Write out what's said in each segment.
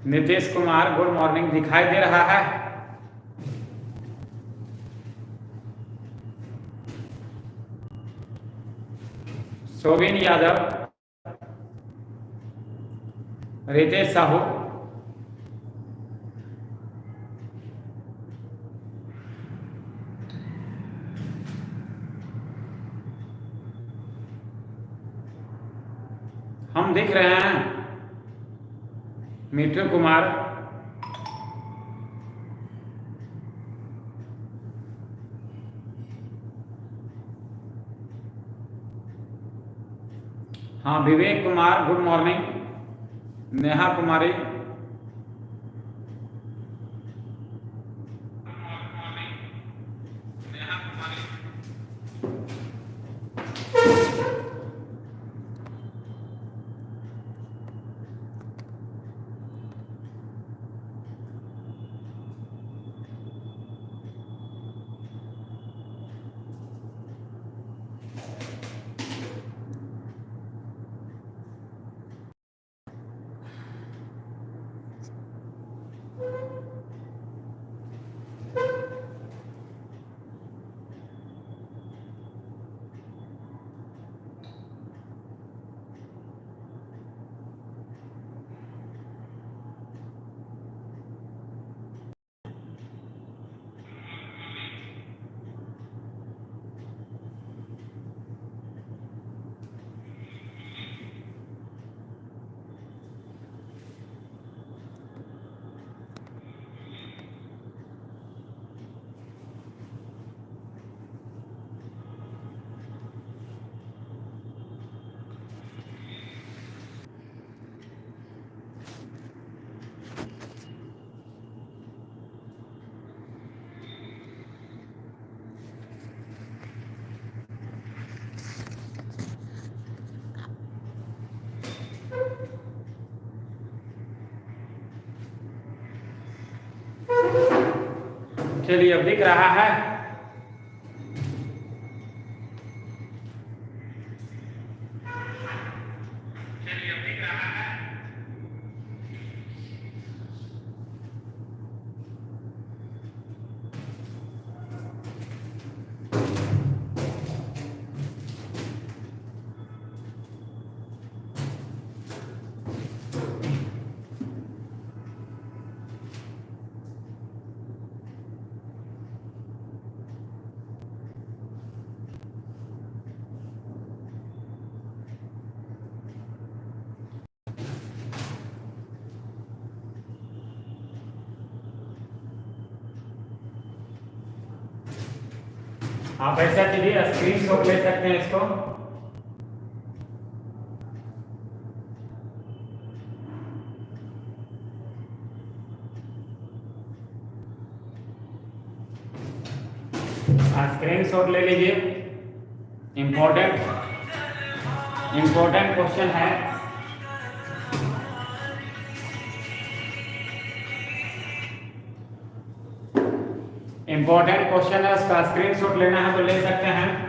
Nitish Kumar good morning दिखाई दे रहा है? शोभिन यादव, रितेश साहू, हम दिख रहे हैं? मिठू कुमार, हाँ विवेक कुमार गुड मॉर्निंग, नेहा कुमारी, चलिए अब दिख रहा है? आप ऐसा कीजिए, स्क्रीन शॉट ले सकते हैं इसको। स्क्रीन शॉट ले लीजिए। इम्पोर्टेंट क्वेश्चन है। इंपॉर्टेंट क्वेश्चन है, उसका स्क्रीनशॉट लेना है तो ले सकते हैं।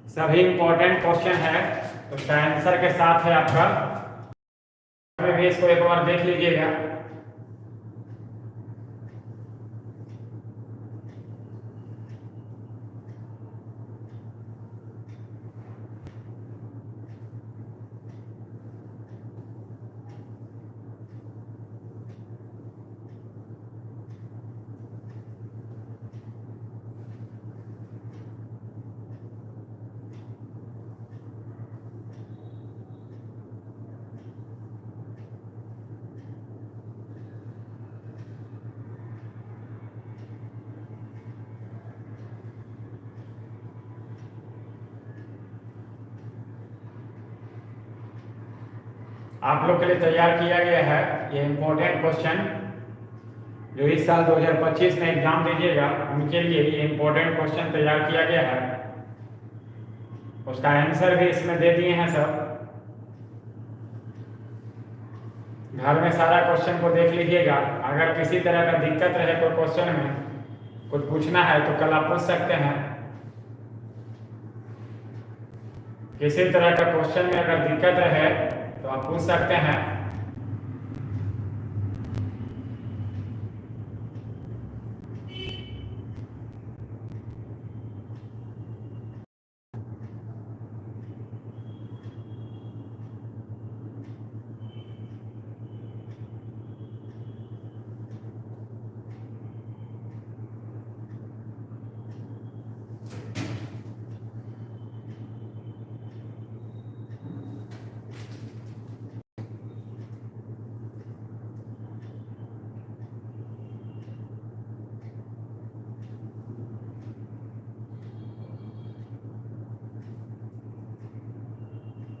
सभी इंपॉर्टेंट क्वेश्चन है, तो उसका आंसर के साथ है आपका। भी इसको एक बार देख लीजिएगा। आप लोग के लिए तैयार किया गया है ये इम्पोर्टेंट क्वेश्चन जो इस साल 2025 में एग्जाम दीजिएगा उनके लिए ये इम्पोर्टेंट क्वेश्चन तैयार किया गया है। उसका आंसर भी इसमें दे दिए हैं सब। घर में सारा क्वेश्चन को देख लीजिएगा। अगर किसी तरह का दिक्कत रहे कोई क्वेश्चन में कुछ पूछना है तो कल आप पूछ सकते हैं। किसी तरह का क्वेश्चन में अगर दिक्कत रहे तो आप पूछ सकते हैं।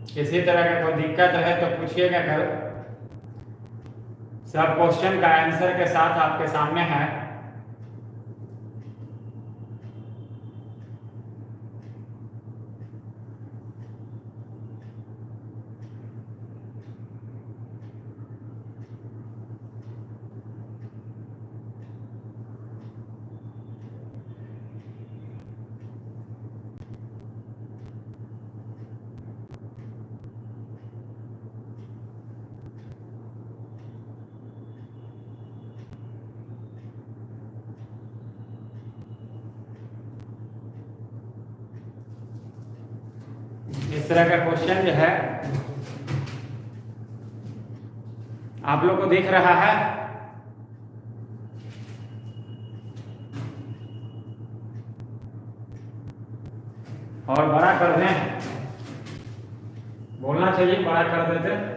किसी तरह का कोई दिक्कत रहे तो पूछिएगा कल। सब क्वेश्चन का आंसर के साथ आपके सामने है। इस तरह का क्वेश्चन जो है आप लोग को दिख रहा है। और बड़ा कर दें, बोलना चाहिए बड़ा कर देते।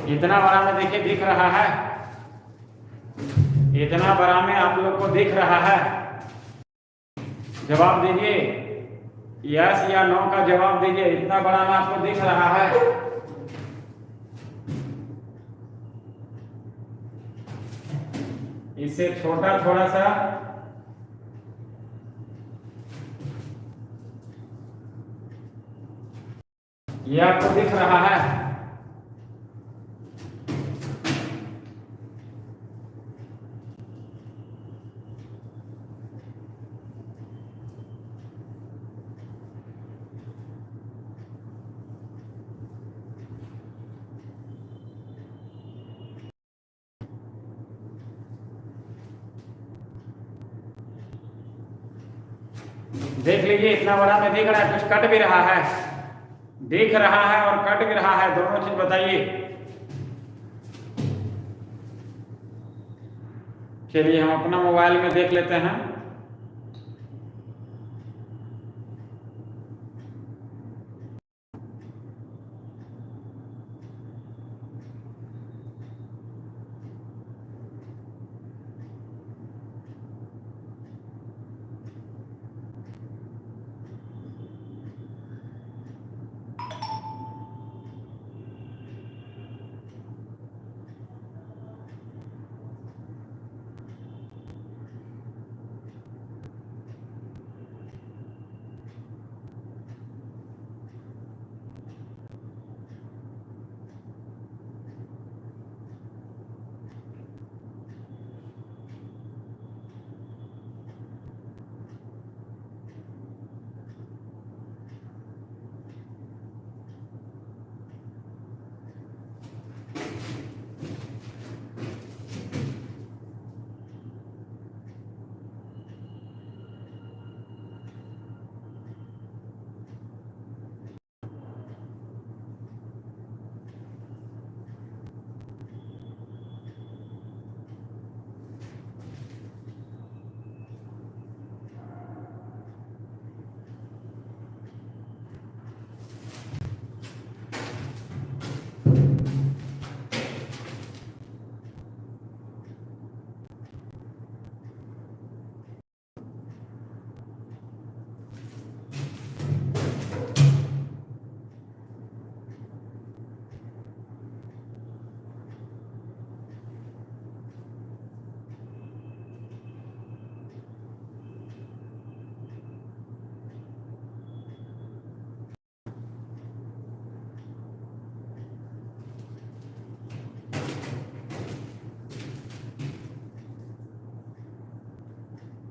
इतना बड़ा में देखिए दिख रहा है। इतना बड़ा में आप लोग को दिख रहा है। जवाब दीजिए, यस या नो का जवाब दीजिए। इतना बड़ा में आपको दिख रहा है। इससे छोटा थोड़ा सा ये आपको दिख रहा है। देख लीजिए इतना बड़ा में दिख रहा है। कुछ कट भी रहा है, दिख रहा है और कट भी रहा है। दोनों चीज बताइए। चलिए हम अपना मोबाइल में देख लेते हैं।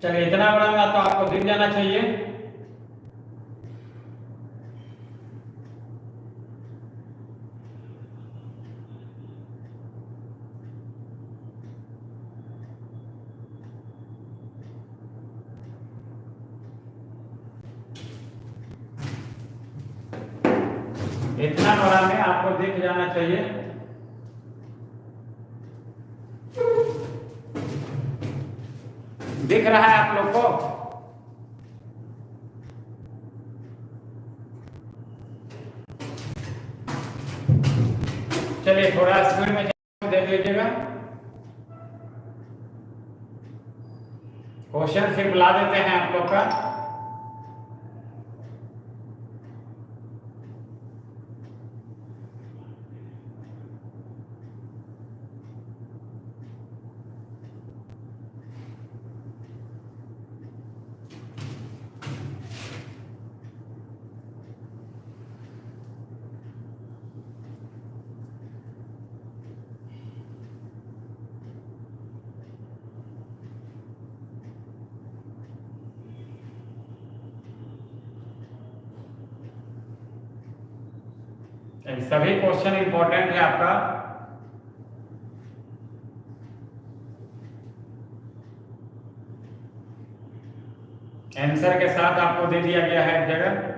चलिए इतना बड़ा में तो आपको दिख जाना चाहिए। इतना बड़ा में आपको दिख जाना चाहिए। दिख रहा है आप लोग को? चलिए थोड़ा स्पीड में देख लीजिएगा। क्वेश्चन फिर बुला देते हैं आप लोग का। सभी क्वेश्चन इंपॉर्टेंट है आपका। आंसर के साथ आपको दे दिया गया है एक जगह।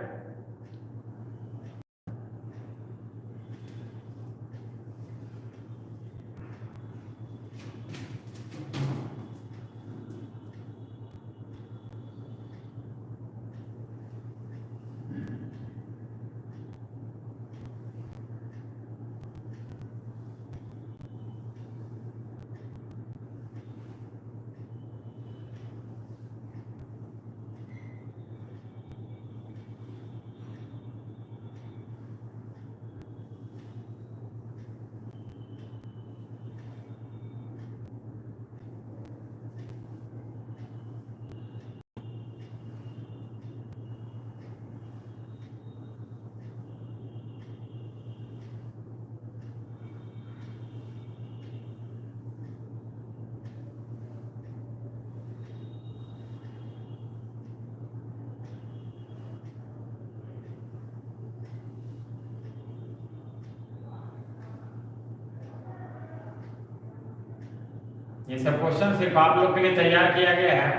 ये सब क्वेश्चन सिर्फ आप लोग के लिए तैयार किया गया है।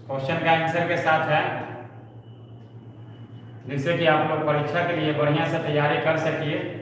क्वेश्चन का आंसर के साथ है, जिससे कि आप लोग परीक्षा के लिए बढ़िया से तैयारी कर सकिए।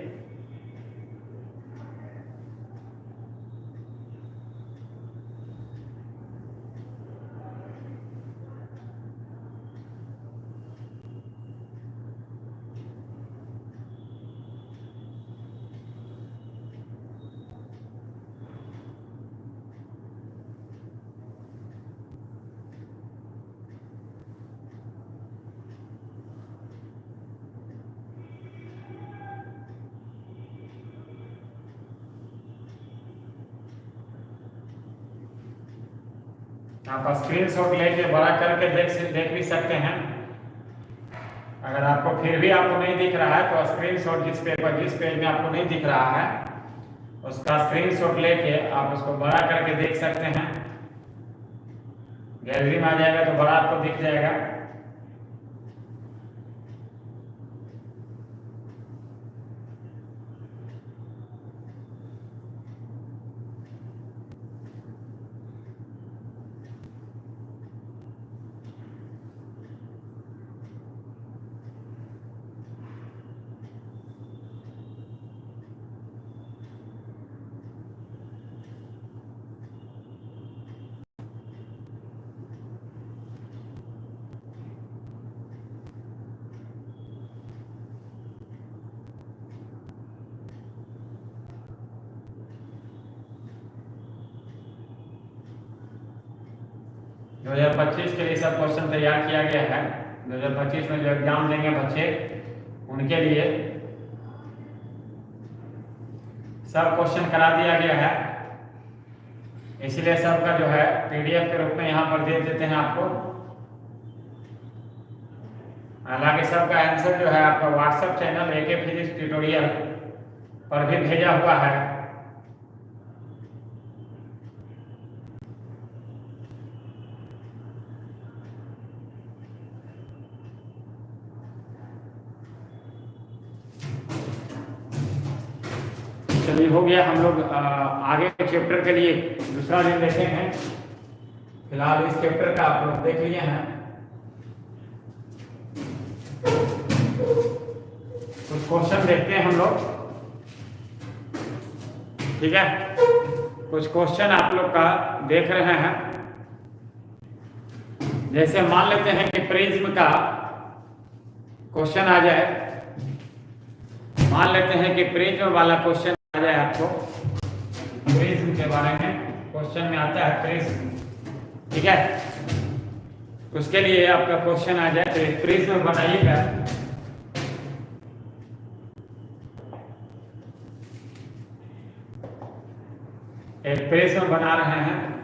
आप स्क्रीनशॉट लेके बड़ा करके देख भी सकते हैं। अगर आपको फिर भी आपको नहीं दिख रहा है तो स्क्रीनशॉट जिस पेज में आपको नहीं दिख रहा है उसका स्क्रीनशॉट लेके आप उसको बड़ा करके देख सकते हैं। गैलरी में आ जाएगा तो बड़ा आपको दिख जाएगा। दो 2025 के लिए सब क्वेश्चन तैयार किया गया है। 2025 में जो एग्जाम देंगे बच्चे उनके लिए सब क्वेश्चन करा दिया गया है। इसलिए सबका जो है पीडीएफ के रूप में यहाँ पर दे देते हैं आपको। हालांकि सबका आंसर जो है आपका WhatsApp channel AK physics tutorial पर भी भेजा हुआ है। चलिए हो गया। हम लोग आगे के चैप्टर के लिए दूसरा दिन देखेंगे। फिलहाल इस चैप्टर का आप लोग देख लिए हैं। कुछ क्वेश्चन देखते हैं हम लोग, ठीक है। कुछ क्वेश्चन आप लोग का देख रहे हैं। जैसे मान लेते हैं कि प्रिज्म का क्वेश्चन आ जाए, मान लेते हैं कि प्रिज्म वाला क्वेश्चन आ जाए आपको, प्रिज्म के बारे में क्वेश्चन में आता है प्रिज्म, ठीक है। उसके लिए आपका क्वेश्चन आ जाए तो प्रिज्म बनाइएगा। एक प्रिज्म बना रहे हैं,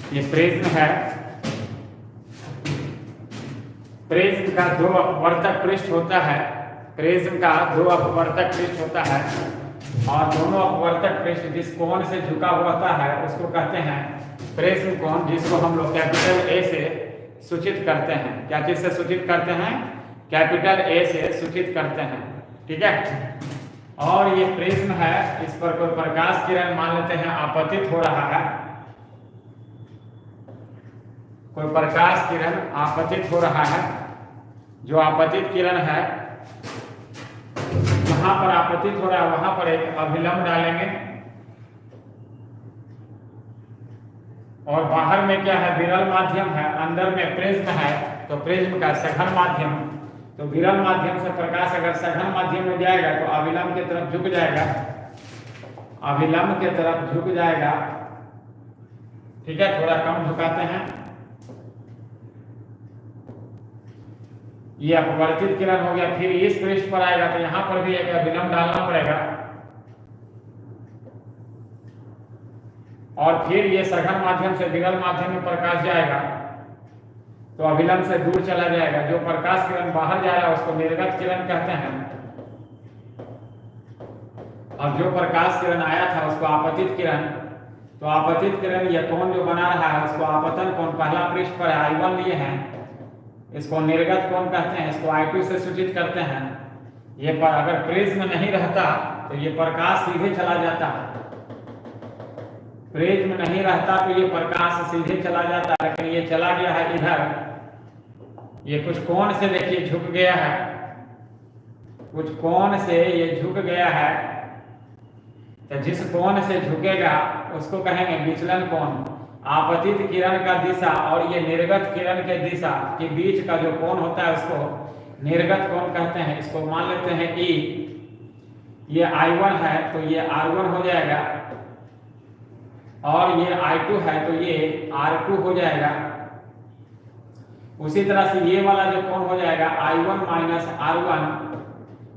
ये प्रिज्म है। प्रिज्म का दो अपवर्तक पृष्ठ होता है, प्रिज्म का दो अपवर्तक पृष्ठ होता है और दोनों अपवर्तक पृष्ठ जिस कोण से झुका हुआ होता है उसको कहते हैं प्रिज्म कोण, जिसको हम लोग कैपिटल ए से सूचित करते हैं। क्या चीज से सूचित करते हैं? कैपिटल ए से सूचित करते हैं, ठीक है। और ये प्रिज्म है, इस पर कोई प्रकाश किरण मान लेते हैं आपतित हो रहा है, कोई प्रकाश किरण आपतित हो रहा है। जो आपतित किरण है, जहां पर आपतित हो रहा है वहां पर एक अभिलंब डालेंगे और बाहर में क्या है? विरल माध्यम है, अंदर में प्रिज्म है, तो प्रिज्म का सघन माध्यम, तो विरल माध्यम से प्रकाश अगर सघन माध्यम में जाएगा तो अभिलंब की तरफ झुक जाएगा, अभिलंब की तरफ झुक जाएगा, ठीक है। थोड़ा कम झुकाते हैं। ये अपवर्तित किरण हो गया, फिर इस पृष्ठ पर आएगा तो यहां पर भी एक अभिलंब डालना पड़ेगा और फिर ये सघन माध्यम से विरल माध्यम में प्रकाश जाएगा तो अभिलंब से दूर चला जाएगा। जो प्रकाश किरण बाहर जा रहा है उसको निर्गत किरण कहते हैं और जो प्रकाश किरण आया था उसको आपतित किरण। तो आपतित किरण ये कोण जो बना रहा है उसको आपतन कोण, पहला पृष्ठ पर I1 लिए हैं, इसको निर्गत कोण कहते हैं, इसको I2 से सूचित करते हैं। ये पर अगर प्रिज्म नहीं रहता तो ये प्रकाश सीधे चला जाता, प्रिज्म नहीं रहता तो ये प्रकाश सीधे चला जाता, लेकिन ये चला गया है इधर, ये कुछ कोण से देखिए झुक गया है, कुछ कोण से ये झुक गया है। तो जिस कोण से झुकेगा उसको कहेंगे विचलन कोण। आपतित किरण का दिशा और ये निर्गत किरण के दिशा के बीच का जो कोण होता है उसको निर्गत कोण कहते हैं। इसको मान लेते हैं E, ये I1 है तो ये R1 हो जाएगा और ये I2 है तो ये R2 हो जाएगा। उसी तरह से ये वाला जो कोण हो जाएगा I1 माइनस R1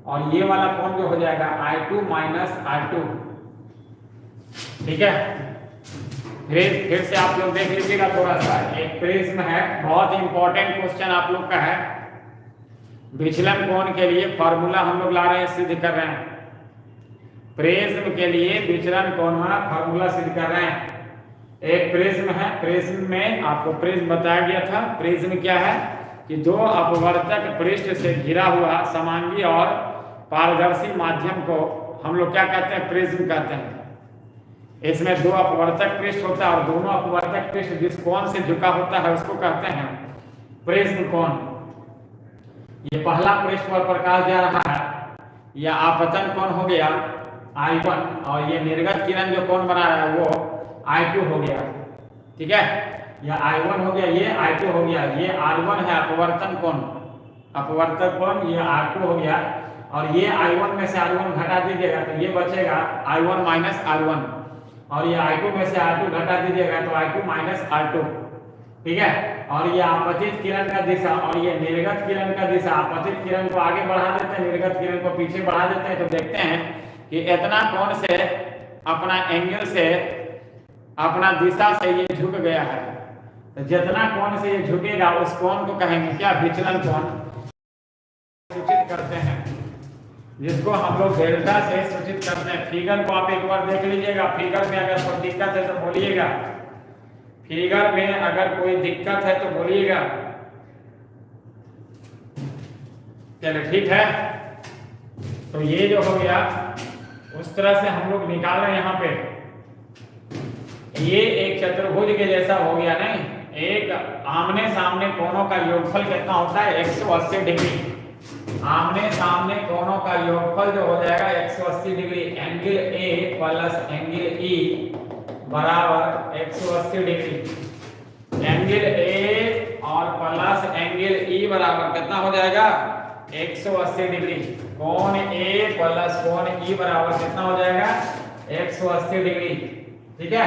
और ये वाला कोण जो हो जाएगा I2 माइनस R2, ठीक है। फिर से आप लोग देख लीजिएगा थोड़ा सा। एक प्रिज्म है, बहुत इंपॉर्टेंट क्वेश्चन आप लोग का है। विचलन कोण के लिए फॉर्मूला हम लोग ला रहे हैं, सिद्ध कर रहे हैं। प्रिज्म के लिए विचलन कोण का फॉर्मूला सिद्ध कर रहे हैं। एक प्रिज्म है, प्रिज्म में आपको प्रिज्म बताया गया था। प्रिज्म क्या है कि दो अपवर्तक पृष्ठ से घिरा हुआ समांगी और पारदर्शी माध्यम को हम लोग क्या कहते हैं? प्रिज्म कहते हैं। इसमें दो अपवर्तक पृष्ठ होता है और दोनों अपवर्तक पृष्ठ जिस कोण से झुका होता है उसको कहते हैं प्रिज्म कोण। ये पहला पृष्ठ पर प्रकाश जा रहा है, यह आपतन कोण हो गया I1 और ये निर्गत किरण जो कोण बना रहा है वो I2 हो गया, ठीक है। यह I1 हो गया, ये I2 हो गया, ये R1 है अपवर्तन कोण, अपवर्तक कोण, ये R2 हो गया और ये I1 में से R1 घटा दीजिएगा तो ये बचेगा I1 माइनस R1 और ये I2 में से R2 घटा दीजिएगा तो I2 माइनस R2, ठीक है। और ये आपतित किरण का दिशा और ये निर्गत किरण का दिशा, आपतित किरण को आगे बढ़ा देते हैं, निर्गत किरण को पीछे बढ़ा देते हैं, तो देखते हैं कि इतना कोण से अपना एंगल से अपना दिशा से ये झुक गया है। तो जितना कोण से ये झुकेगा उस कोण को कहेंगे क्या? विचलन कोण सूचित करते हैं, जिसको हम लोग डेल्टा से सूचित करते हैं। फिगर को आप एक बार देख लीजिएगा, फिगर में अगर कोई दिक्कत है तो बोलिएगा। फिगर में अगर कोई दिक्कत है तो बोलिएगा। चलो ठीक है, तो ये जो हो गया उस तरह से हम लोग निकाल रहे हैं यहाँ पे। ये एक चतुर्भुज के जैसा हो गया नहीं, एक आमने सामने कोणों का योगफल कितना होता है 180 डिग्री। आमने सामने कोणों का योगफल जो हो जाएगा 180 degree. Angle A plus angle E बराबर 180 डिग्री। एंगल ए और प्लस एंगल ई बराबर कितना हो जाएगा 180 डिग्री। कोण ए प्लस कोण ई बराबर कितना हो जाएगा 180 डिग्री। ठीक है,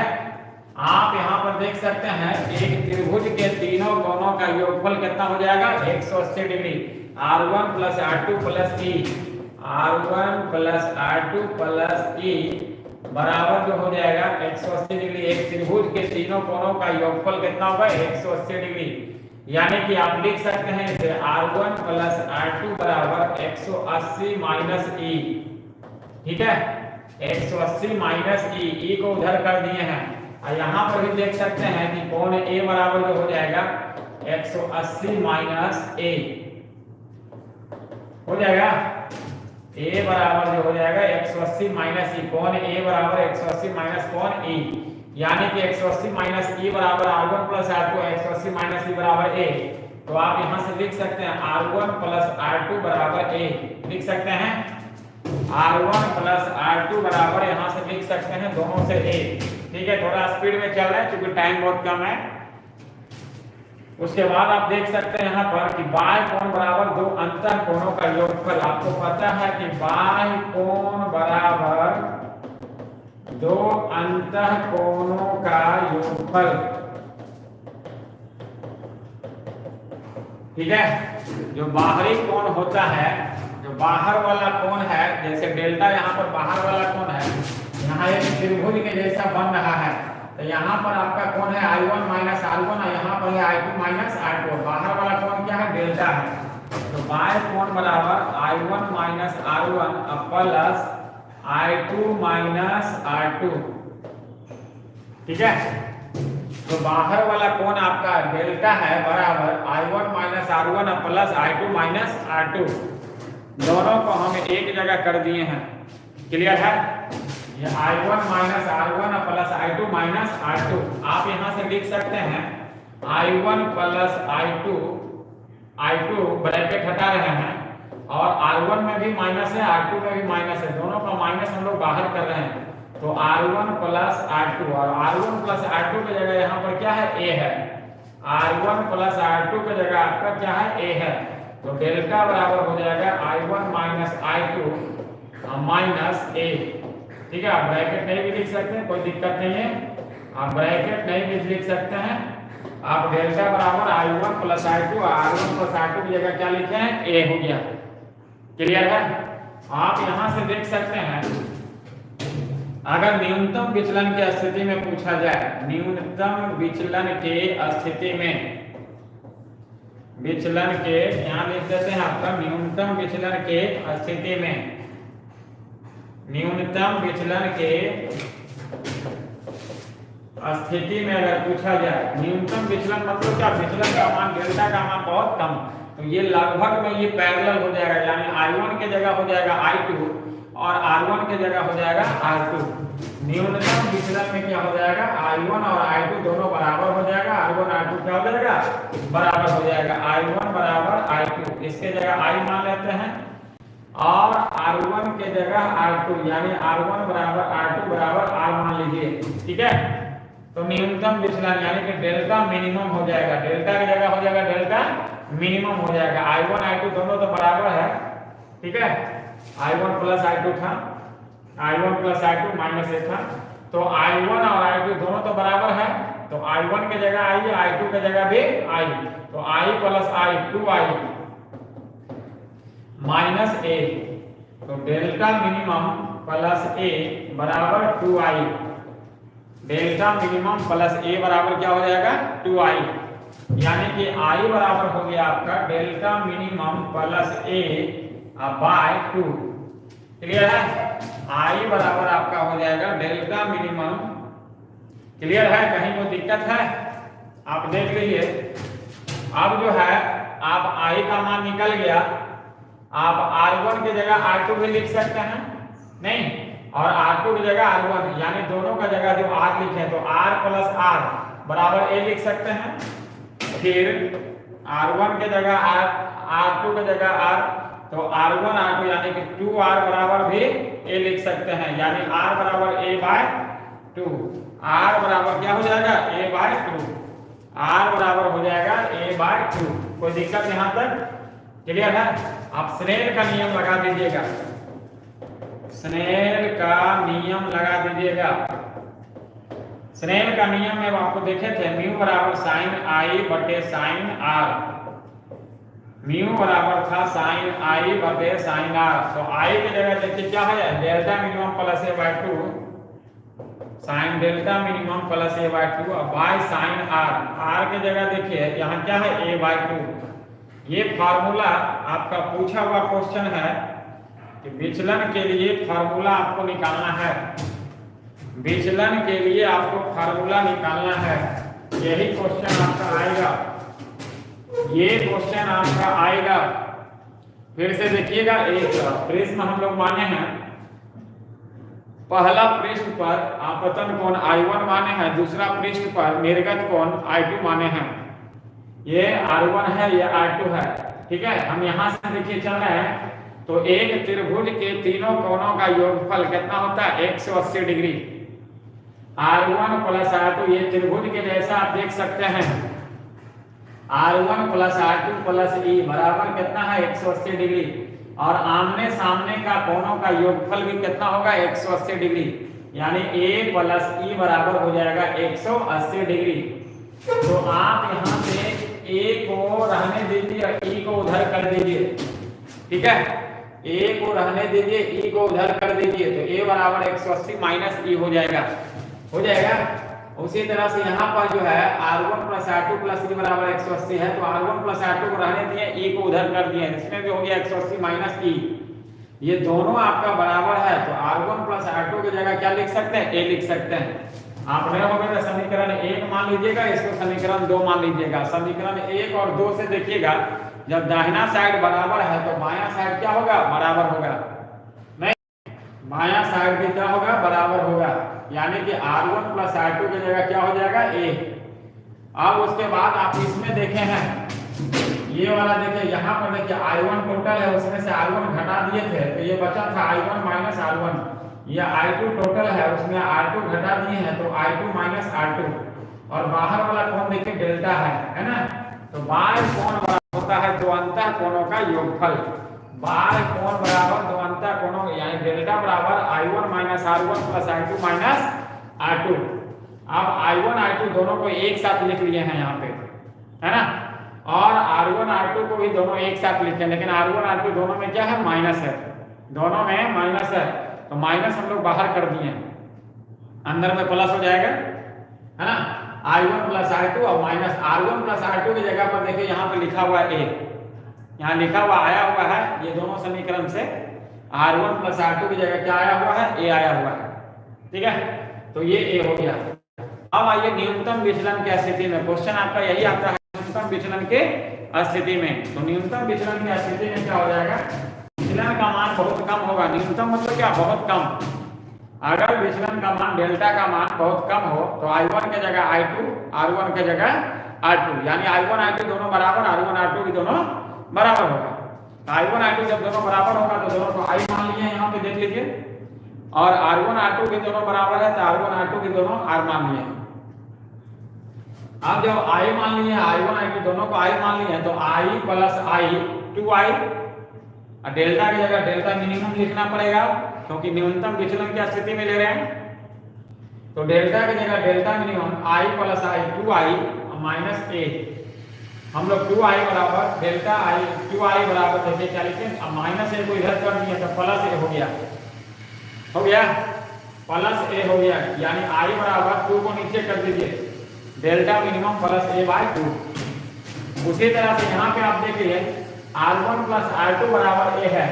आप यहाँ पर देख सकते हैं एक त्रिभुज के तीनों कोणों का योगफल कितना हो जाएगा 180 degree. R1 plus R2 plus e, R1 plus R2 plus e बराबर जो हो जाएगा 180 डिग्री। एक त्रिभुज के तीनों कोणों का योगफल कितना होगा 180 डिग्री। यानी कि आप लिख सकते हैं इसे R1 प्लस R2 बराबर 180 माइनस ई। ठीक है, 180 माइनस ई को उधर कर दिए हैं। और यहाँ पर भी देख सकते हैं कि कोण ए बराबर जो हो जाएगा 180 माइनस ए हो जाएगा। ए बराबर जो हो जाएगा 180 माइनस ई, कोण ए बराबर 180 माइनस कोण ई, यानी कि 180 माइनस ई बराबर R1 प्लस R2, 180 माइनस ई बराबर ए। तो आप यहाँ से लिख सकते हैं R1 प्लस R2 बराबर ए, लिख सकते हैं R1 प्लस R2 बराबर यहाँ से लिख सकते हैं दोनों से ए। ठीक है, थोड़ा स्पीड में चल रहा है क्योंकि टाइम बहुत कम है। उसके बाद आप देख सकते हैं यहाँ पर कि बाह्य कोण बराबर दो अंतः कोणों का योगफल। आपको पता है कि बाह्य कोण बराबर दो अंतः कोणों का योगफल। ठीक है, जो बाहरी कोण होता है, जो बाहर वाला कोण है, जैसे डेल्टा यहाँ पर बाहर वाला कोण है, यहाँ एक त्रिभुज के जैसा बन रहा है, तो यहाँ पर आपका कोण है I1 माइनस R1 और यहाँ पर है I2 माइनस R2। बाहर वाला कोण क्या है डेल्टा है। तो बाह्य कोण बराबर I1 minus R1 plus I2 minus R2। ठीक है, तो बाहर वाला कोण आपका डेल्टा है बराबर I1 minus R1 plus I2 minus R2। दोनों को हम एक जगह कर दिए हैं। क्लियर है, ये I1 minus R1 plus I2 minus R2। आप यहाँ से लिख सकते हैं I1 प्लस I2 ब्रैकेट हटा रहे हैं और R1 में भी माइनस है, R2 में भी माइनस है, दोनों का माइनस हम लोग बाहर कर रहे हैं। तो R1 प्लस R2 और R1 प्लस R2 की जगह यहाँ पर क्या है A है। R1 प्लस R2 की जगह आपका क्या है A है। तो डेल्टा बराबर हो जाएगा I1 minus I2 minus A। ठीक है, आप ब्रैकेट नहीं भी लिख सकते हैं, कोई दिक्कत नहीं है, आप ब्रैकेट नहीं भी लिख सकते हैं। आप डेल्टा बराबर I1 plus I2, R1 plus R2 की जगह क्या लिखे हैं A हो गया। क्लियर है, आप यहाँ से देख सकते हैं अगर न्यूनतम विचलन की स्थिति में पूछा जाए, न्यूनतम विचलन के स्थिति में, विचलन के यहाँ लिख देते हैं आपका न्यूनतम विचलन के स्थिति में, न्यूनतम विचलन के स्थिति में अगर पूछा जाए, न्यूनतम विचलन मतलब क्या, विचलन का मान डेल्टा का मान बहुत कम, तो ये लगभग में ये पैरेलल हो जाएगा, यानी I1 के जगह हो जाएगा I2 और R1 के जगह हो जाएगा R2। न्यूनतम विचलन में क्या हो जाएगा I1 और I2 दोनों बराबर हो जाएगा, R1 R2 क्या हो जाएगा बराबर हो जाएगा, I1 बराबर I2, इसके जगह I मान लेते हैं और R1 के जगह R2, यानी R1 बराबर R2 बराबर R मान लीजिए। ठीक है, तो न्यूनतम विचलन यानी कि डेल्टा मिनिमम हो जाएगा, डेल्टा की जगह हो जाएगा डेल्टा मिनिमम हो जाएगा। I1 I2 दोनों तो बराबर है। ठीक है, I1 प्लस I2 था, I1 plus I2 minus A था, तो I1 और I2 दोनों तो बराबर है, तो I1 के जगह I, I2 के जगह भी I, तो I plus I 2I minus A, तो डेल्टा मिनिमम प्लस A बराबर 2I, delta minimum plus A बराबर क्या हो जाएगा 2I, यानी कि I बराबर हो गया आपका delta minimum plus A by 2। Clear है, I बराबर आपका हो जाएगा डेल्टा मिनिमम। क्लियर है, कहीं कोई दिक्कत है? आप देख लीजिए। अब जो है आप आई का मान निकल गया, आप R1 की जगह R2 भी लिख सकते हैं, नहीं, और R2 की जगह R1, यानी दोनों का जगह जो R लिखे तो R प्लस R बराबर A लिख सकते हैं। फिर R1 के जगह R, R2 के जगह R, तो R1 R2 यानी कि 2R बराबर भी A लिख सकते हैं, यानी R बराबर A बाय 2। R बराबर क्या हो जाएगा, A बाय 2। R बराबर हो जाएगा A बाय 2। कोई दिक्कत यहाँ तक क्लियर है? आप स्नेल का नियम लगा दीजिएगा, स्नेल का नियम लगा दीजिएगा। स्नेल का नियम में आपको देखे थे, म्यू बराबर साइन आई बटे साइन आर, म्यू बराबर था साइन आई बटे साइन आर। तो आई की जगह देखिए क्या है, delta minimum plus a by 2, sine delta minimum plus a by 2 by sine r. R की जगह देखिए यहाँ क्या है, ए बाय 2। ये फार्मूला आपका पूछा हुआ क्वेश्चन है कि विचलन के लिए फार्मूला आपको निकालना है, विचलन के लिए आपको फार्मूला निकालना है। यही क्वेश्चन आपका आएगा, ये क्वेश्चन आपका आएगा। फिर से देखिएगा, एक प्रिज्म हम लोग माने हैं, पहला पृष्ठ पर आपतन कोण I1 माने हैं, दूसरा पृष्ठ पर निर्गत कोण I2 माने हैं। ये R1 है, ये R2 है, ठीक है। हम यहाँ से देखिए चल रहे हैं, तो एक त्रिभुज के तीनों कोणों का योगफल कितना होता है, 180 डिग्री। R1 प्लस R2 ये त्रिभुज के जैसा आप देख सकते हैं, R1 plus R2 plus E बराबर कितना है, 180 डिग्री। और आमने सामने का कोणों का योगफल भी कितना होगा, 180 डिग्री, यानी A प्लस E बराबर हो जाएगा 180 डिग्री। तो आप यहाँ से A को रहने दीजिए और E को उधर कर दीजिए, ठीक है। A को रहने दीजिए, E को उधर कर दीजिए, तो A बराबर 180 माइनस E हो जाएगा, हो जाएगा। उसी तरह से यहाँ पर जो है R1 plus R2 plus E बराबर 180 है, तो R1 प्लस R2 को रहने दिए, E को उधर कर दिए, इसमें भी हो गया 180 माइनस E। ये दोनों आपका बराबर है, तो R1 प्लस R2 की जगह क्या लिख सकते हैं, A लिख सकते हैं। आपने हो गया समीकरण 1 मान लीजिएगा, इसको समीकरण 2 मान लीजिएगा। समीकरण 1 और 2 से देखिएगा, जब दाहिना साइड बराबर है तो बायां साइड क्या होगा, बराबर होगा, नहीं, बायां साइड भी क्या होगा, बराबर होगा, यानी कि R1 प्लस R2 की जगह क्या हो जाएगा, A। अब उसके बाद आप इसमें देखे हैं, ये वाला देखिए, यहाँ पर देखिए I1 टोटल है, उसमें से R1 घटा दिए थे, तो ये बचा था I1 माइनस R1। ये I2 टोटल है, उसमें R2 घटा दिए हैं, तो I2 माइनस R2। और बाहर वाला कोण देखिए डेल्टा है ना। तो बाह्य कोण बराबर होता है दो अंतः कोणों का योगफल। बाह्य कोण बराबर दो अंतः कोणों, यानी डेल्टा बराबर I1 minus R1 plus I2 minus R2। अब I1 I2 दोनों को एक साथ लिख लिए हैं यहाँ पे, है ना, और R1 R2 को भी दोनों एक साथ लिखे, लेकिन R1 R2 दोनों में क्या है, माइनस है, दोनों में माइनस है, तो माइनस हम लोग बाहर कर दिए, अंदर में प्लस हो जाएगा, है ना। I1 प्लस I2 और माइनस R1 प्लस R2 की जगह पर देखिए यहाँ पे लिखा हुआ है A, यहाँ लिखा हुआ आया हुआ है, ये दोनों समीकरण से R1 प्लस R2 की जगह क्या आया हुआ है, A आया हुआ है, ठीक है। तो ये A हो गया। अब आइए न्यूनतम विचलन की स्थिति में, क्वेश्चन आपका यही आता है, न्यूनतम विचलन के स्थिति में। तो न्यूनतम विचलन की स्थिति में क्या हो जाएगा, विचलन का मान बहुत कम होगा। न्यूनतम मतलब क्या, बहुत कम। अगर विचलन का मान डेल्टा का मान बहुत कम हो तो I1 के जगह I2, R1 के जगह R2, यानी I1 I2 दोनों बराबर, R1 R2 भी दोनों बराबर होगा। I1 I2 जब दोनों बराबर होगा तो दोनों को I मान लिए, यहाँ पे देख लीजिए, और R1 R2 भी दोनों बराबर है तो R1 R2 भी दोनों R मान लिए। अब जब I मान लिए, I1 I2 दोनों को I मान लिए, तो I प्लस I 2I, और डेल्टा की जगह डेल्टा मिनिमम लिखना पड़ेगा, क्योंकि न्यूनतम विचलन की स्थिति में ले रहे हैं। तो डेल्टा की जगह delta minimum I plus I 2I minus A, हम लोग 2I बराबर डेल्टा I 2I बराबर देखिए क्या लिखें, अब माइनस A को इधर कर दिए तो प्लस A हो गया, हो गया, प्लस A हो गया, यानी I बराबर 2 को नीचे कर दीजिए, delta minimum plus A by 2। उसी तरह से यहाँ पे आप देखिए R1 प्लस R2 बराबर A है,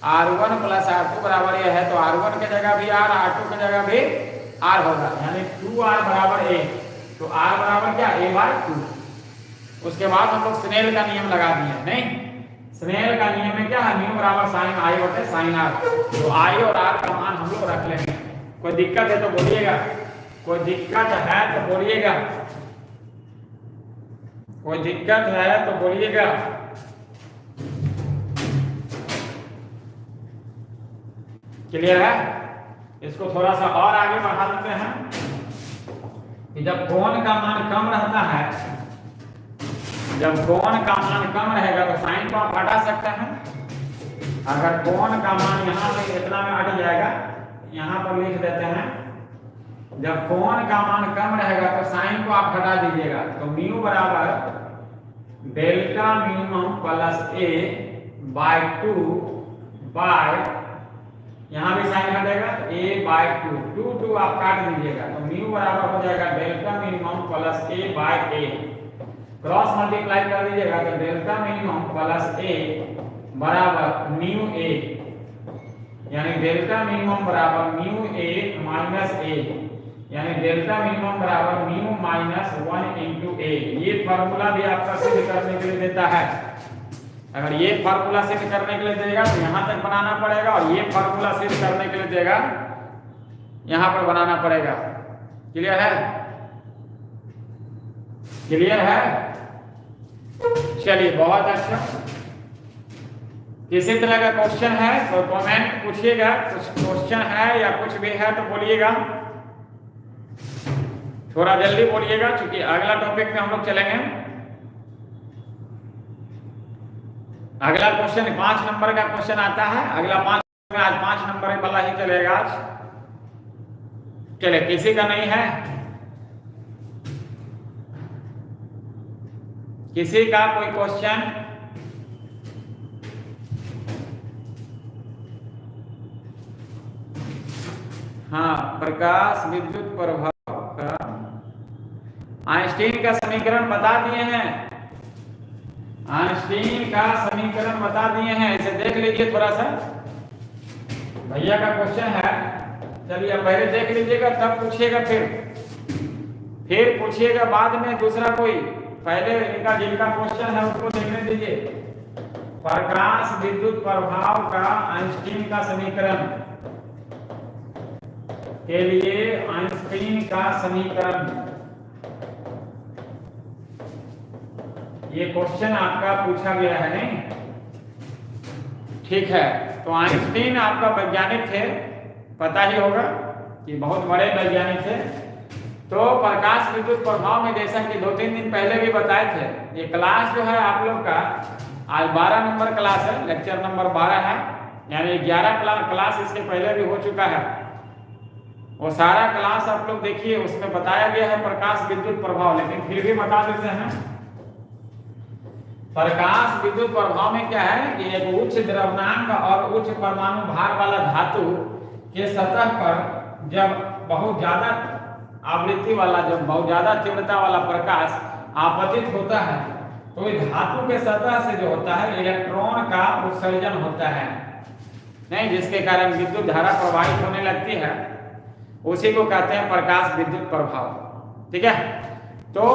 R1 प्लस R2 बराबर A है, तो R1 की जगह भी R, R2 की जगह भी R होगा, यानी 2R बराबर A। तो R बराबर क्या A/2। उसके बाद हम लोग स्नेल का नियम लगा दिए, नहीं स्नेल का नियम में क्या है, म्यू बराबर साइन I बटे साइन R। तो I और R का मान हम लोग रख लेंगे। कोई दिक्कत है तो बोलिएगा, कोई दिक्कत है तो बोलिएगा, कोई दिक्कत है तो बोलिएगा। क्लियर है? इसको थोड़ा सा और आगे बढ़ा देते हैं कि जब कोण का मान कम रहता है, जब कोण का मान कम रहेगा तो साइन को आप हटा सकते हैं। अगर कोण का मान यहाँ पे इतना में हट जाएगा, यहाँ पर लिख देते हैं, जब कोण का मान कम रहेगा तो साइन को आप हटा दीजिएगा। तो म्यू बराबर delta minimum plus A/2 bye, यहाँ भी साइन हटेगा A/2, 2 आप काट दीजिएगा। तो म्यू बराबर हो जाएगा delta minimum plus A/A, cross multiply कर दीजिएगा तो डेल्टा मिनिमम प्लस A बराबर म्यू A, यानी डेल्टा मिनिमम बराबर म्यू A माइनस A, यानी डेल्टा मिनिमम बराबर म्यू माइनस 1 इंटू A। ये फार्मूला भी आपका सिद्ध करने के लिए देता है। अगर ये फार्मूला सिद्ध करने के लिए देगा तो यहाँ तक बनाना पड़ेगा, और ये फार्मूला सिद्ध करने के लिए देगा यहाँ पर बनाना पड़ेगा। क्लियर है? क्लियर है? चलिए बहुत अच्छा। किसी तरह का क्वेश्चन है तो कमेंट पूछिएगा, कुछ क्वेश्चन है या कुछ भी है तो बोलिएगा, थोड़ा जल्दी बोलिएगा क्योंकि अगला टॉपिक में हम लोग चलेंगे। अगला क्वेश्चन 5 नंबर का क्वेश्चन आता है, अगला 5 में आज 5 नंबर वाला ही चलेगा आज। चले, किसी का नहीं है? किसी का कोई क्वेश्चन? हाँ, प्रकाश विद्युत प्रभाव का आइंस्टीन का समीकरण बता दिए हैं, आइंस्टीन का समीकरण बता दिए हैं, इसे देख लीजिए थोड़ा सा। भैया का क्वेश्चन है, चलिए पहले देख लीजिएगा तब पूछिएगा, फिर पूछिएगा बाद में दूसरा कोई। पहले इनका जिनका क्वेश्चन है उसको देखने दीजिए। प्रकाश विद्युत प्रभाव का आइंस्टीन का समीकरण के लिए आइंस्टीन का समीकरण, ये क्वेश्चन आपका पूछा गया है, नहीं? ठीक है, तो आइंस्टीन आपका वैज्ञानिक थे, पता ही होगा कि बहुत बड़े वैज्ञानिक थे। तो प्रकाश विद्युत प्रभाव में जैसा कि 2-3 दिन पहले भी बताए थे, ये क्लास जो है आप लोग का आज 12 नंबर क्लास है, लेक्चर नंबर 12 है, यानी 11 क्लास इसके पहले भी हो चुका है। वो सारा क्लास आप लोग देखिए, उसमें बताया गया है प्रकाश विद्युत प्रभाव, लेकिन फिर भी बता देते हैं। प्रकाश विद्युत प्रभाव में क्या है कि एक उच्च द्रव्यमान और उच्च परमाणु भार वाला धातु के सतह पर जब बहुत ज्यादा आवृत्ति वाला, जब बहुत ज्यादा तीव्रता वाला प्रकाश आपतित होता है तो इस धातु के सतह से जो होता है इलेक्ट्रॉन का उत्सर्जन होता है, नहीं, जिसके कारण विद्युत धारा प्रवाहित होने लगती है, उसी को कहते हैं प्रकाश विद्युत प्रभाव। ठीक है, तो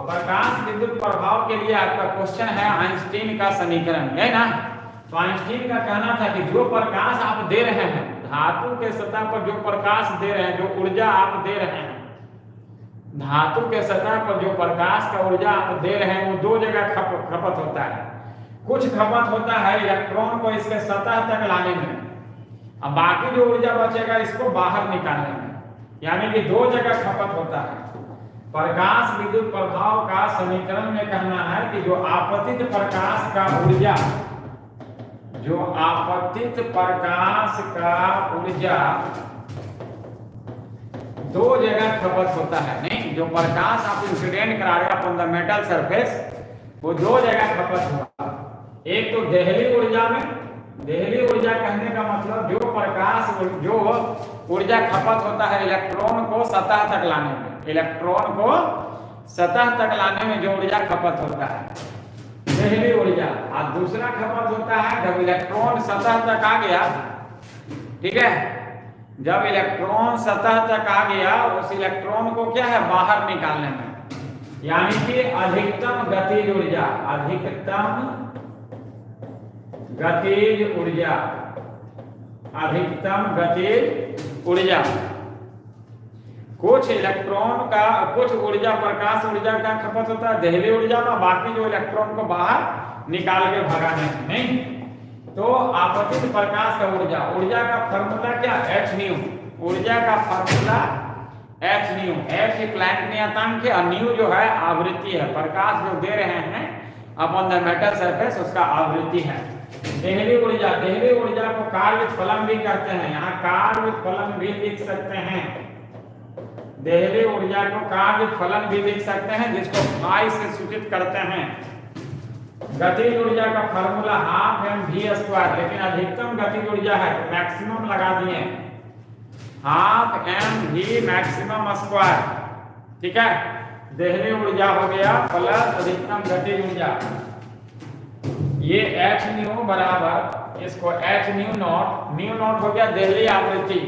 प्रकाश विद्युत प्रभाव के लिए आपका क्वेश्चन है आइंस्टीन का समीकरण, है ना? तो आइंस्टीन का कहना था कि जो प्रकाश आप दे रहे हैं, धातु के सतह पर जो प्रकाश दे रहे हैं, जो ऊर्जा आप दे रहे हैं, धातु के सतह पर जो प्रकाश का ऊर्जा आप दे रहे हैं, वो 2 जगह खपत होता है। कुछ खपत होता है इलेक्ट्रॉन को इसके सतह तक लाने में, अब बाकी जो ऊर्जा बचेगा इसको बाहर निकालने में, यानी कि 2 जगह खपत होता है। प्रकाश विद्युत प्रभाव का समीकरण में कहना है कि जो आपतित प्रकाश का ऊर्जा, जो आपतित प्रकाश का ऊर्जा 2 जगह खपत होता है, नहीं, जो प्रकाश आप इंसिडेंट करा रहे हैं ऑन द मेटल सरफेस, वो 2 जगह खपत हुआ। एक तो देहली ऊर्जा में, देहली ऊर्जा कहने का मतलब जो प्रकाश, जो ऊर्जा खपत होता है इलेक्ट्रॉन को सतह तक लाने में, इलेक्ट्रॉन को सतह तक लाने में जो ऊर्जा खपत होता है, देहली ऊर्जा। और दूसरा खपत होता है जब इलेक्ट्रॉन सतह तक आ गया, ठीक है, जब इलेक्ट्रॉन सतह तक आ गया, उस इलेक्ट्रॉन को क्या है बाहर निकालने में, यानी कि अधिकतम गतिज ऊर्जा, अधिकतम गतिज ऊर्जा, अधिकतम गतिज ऊर्जा। कुछ इलेक्ट्रॉन का, कुछ ऊर्जा प्रकाश ऊर्जा का खपत होता है देहली ऊर्जा में, बाकी जो इलेक्ट्रॉन को बाहर निकाल के भगाने नहीं। तो आपतित प्रकाश का ऊर्जा, ऊर्जा का फॉर्मूला क्या, एच न्यू, ऊर्जा का formula h nu, h Planck नियतांक है और न्यू जो है आवृत्ति है, प्रकाश जो दे रहे हैं अपॉन द मेटल सरफेस उसका आवृत्ति है। देहली ऊर्जा, देहली ऊर्जा को कार्य फलन भी कहते हैं, यहाँ कार्य फलन भी लिख सकते हैं, देहली ऊर्जा को कार्य फलन भी लिख सकते हैं जिसको फाई से सूचित करते हैं। गतिज ऊर्जा का formula half m v square, लेकिन अधिकतम गतिज ऊर्जा है तो मैक्सिमम लगा दिए, half m v maximum square, ठीक है। देहली ऊर्जा हो गया प्लस अधिकतम गतिज ऊर्जा, ये एच न्यू बराबर इसको H new not, new not हो गया देहली आवृत्ति,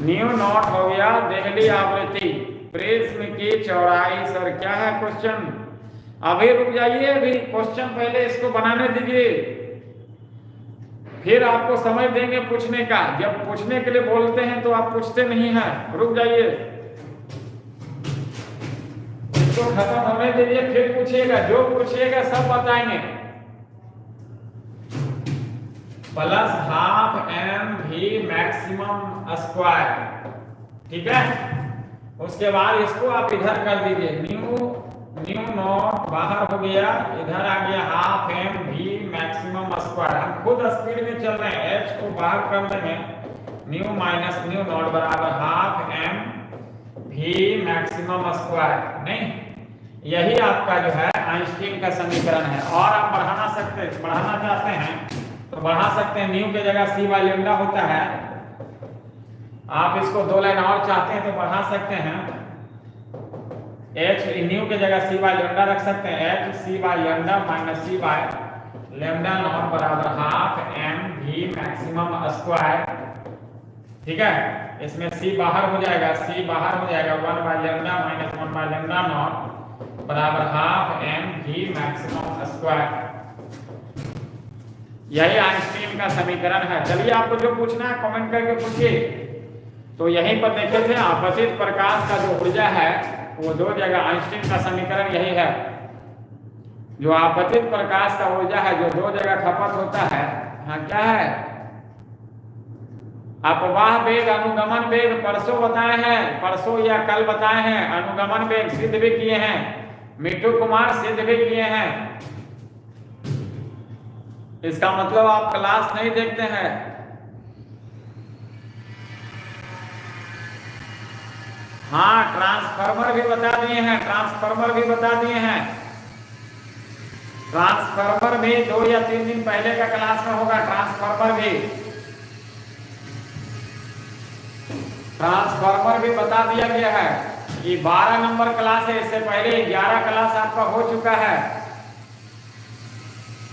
न्यू नॉट हो गया देहली आवृत्ति। प्रिज्म की चौड़ाई, सर क्या है क्वेश्चन, अभी रुक जाइए, अभी क्वेश्चन पहले इसको बनाने दीजिए, फिर आपको समझ देंगे पूछने का। जब पूछने के लिए बोलते हैं तो आप पूछते नहीं हैं, रुक जाइए, इसको खत्म होने दीजिए फिर पूछिएगा, जो पूछिएगा सब बताएंगे। Plus half m v maximum square, ठीक है। उसके बाद इसको आप इधर कर दीजिए, न्यू न्यू नॉट बाहर हो गया, इधर आ गया half m v maximum square. हम खुद स्पीड में चल रहे हैं, एच को बाहर कर देंगे, न्यू माइनस न्यू नॉट बराबर half m v maximum square. नहीं, यही आपका जो है आइंस्टीन का समीकरण है। और आप बढ़ाना चाहते हैं तो बढ़ा सकते हैं, न्यू की जगह सी बाई लैम्डा होता है, आप इसको 2 लाइन और चाहते हैं तो बढ़ा सकते हैं, एच न्यू की जगह सी बाई लैम्डा रख सकते हैं, h c by lambda minus c by lambda nought बराबर half m v maximum square, ठीक है। इसमें सी बाहर हो जाएगा, सी बाहर हो जाएगा, 1 by lambda minus 1 by lambda nought बराबर half m v maximum square. यही आइंस्टीन का समीकरण है। चलिए आपको जो पूछना है कमेंट करके पूछिए। तो यहीं पर देखे थे आपतित प्रकाश का जो ऊर्जा है वो 2 जगह, आइंस्टीन का समीकरण यही है, जो आपतित प्रकाश का ऊर्जा है जो 2 जगह खपत होता है। हाँ क्या है, अपवाह वेग अनुगमन वेग परसों बताए हैं, परसों या कल बताए हैं, अनुगमन वेग सिद्ध भी किए हैं, मिट्टू कुमार सिद्ध भी किए हैं। इसका मतलब आप क्लास नहीं देखते हैं। हाँ, ट्रांसफार्मर भी बता दिए हैं, ट्रांसफार्मर भी बता दिए हैं, ट्रांसफार्मर भी 2 या 3 दिन पहले का क्लास में होगा। ट्रांसफार्मर भी बता दिया गया है। ये 12 नंबर क्लास है, इससे पहले 11 क्लास आपका हो चुका है।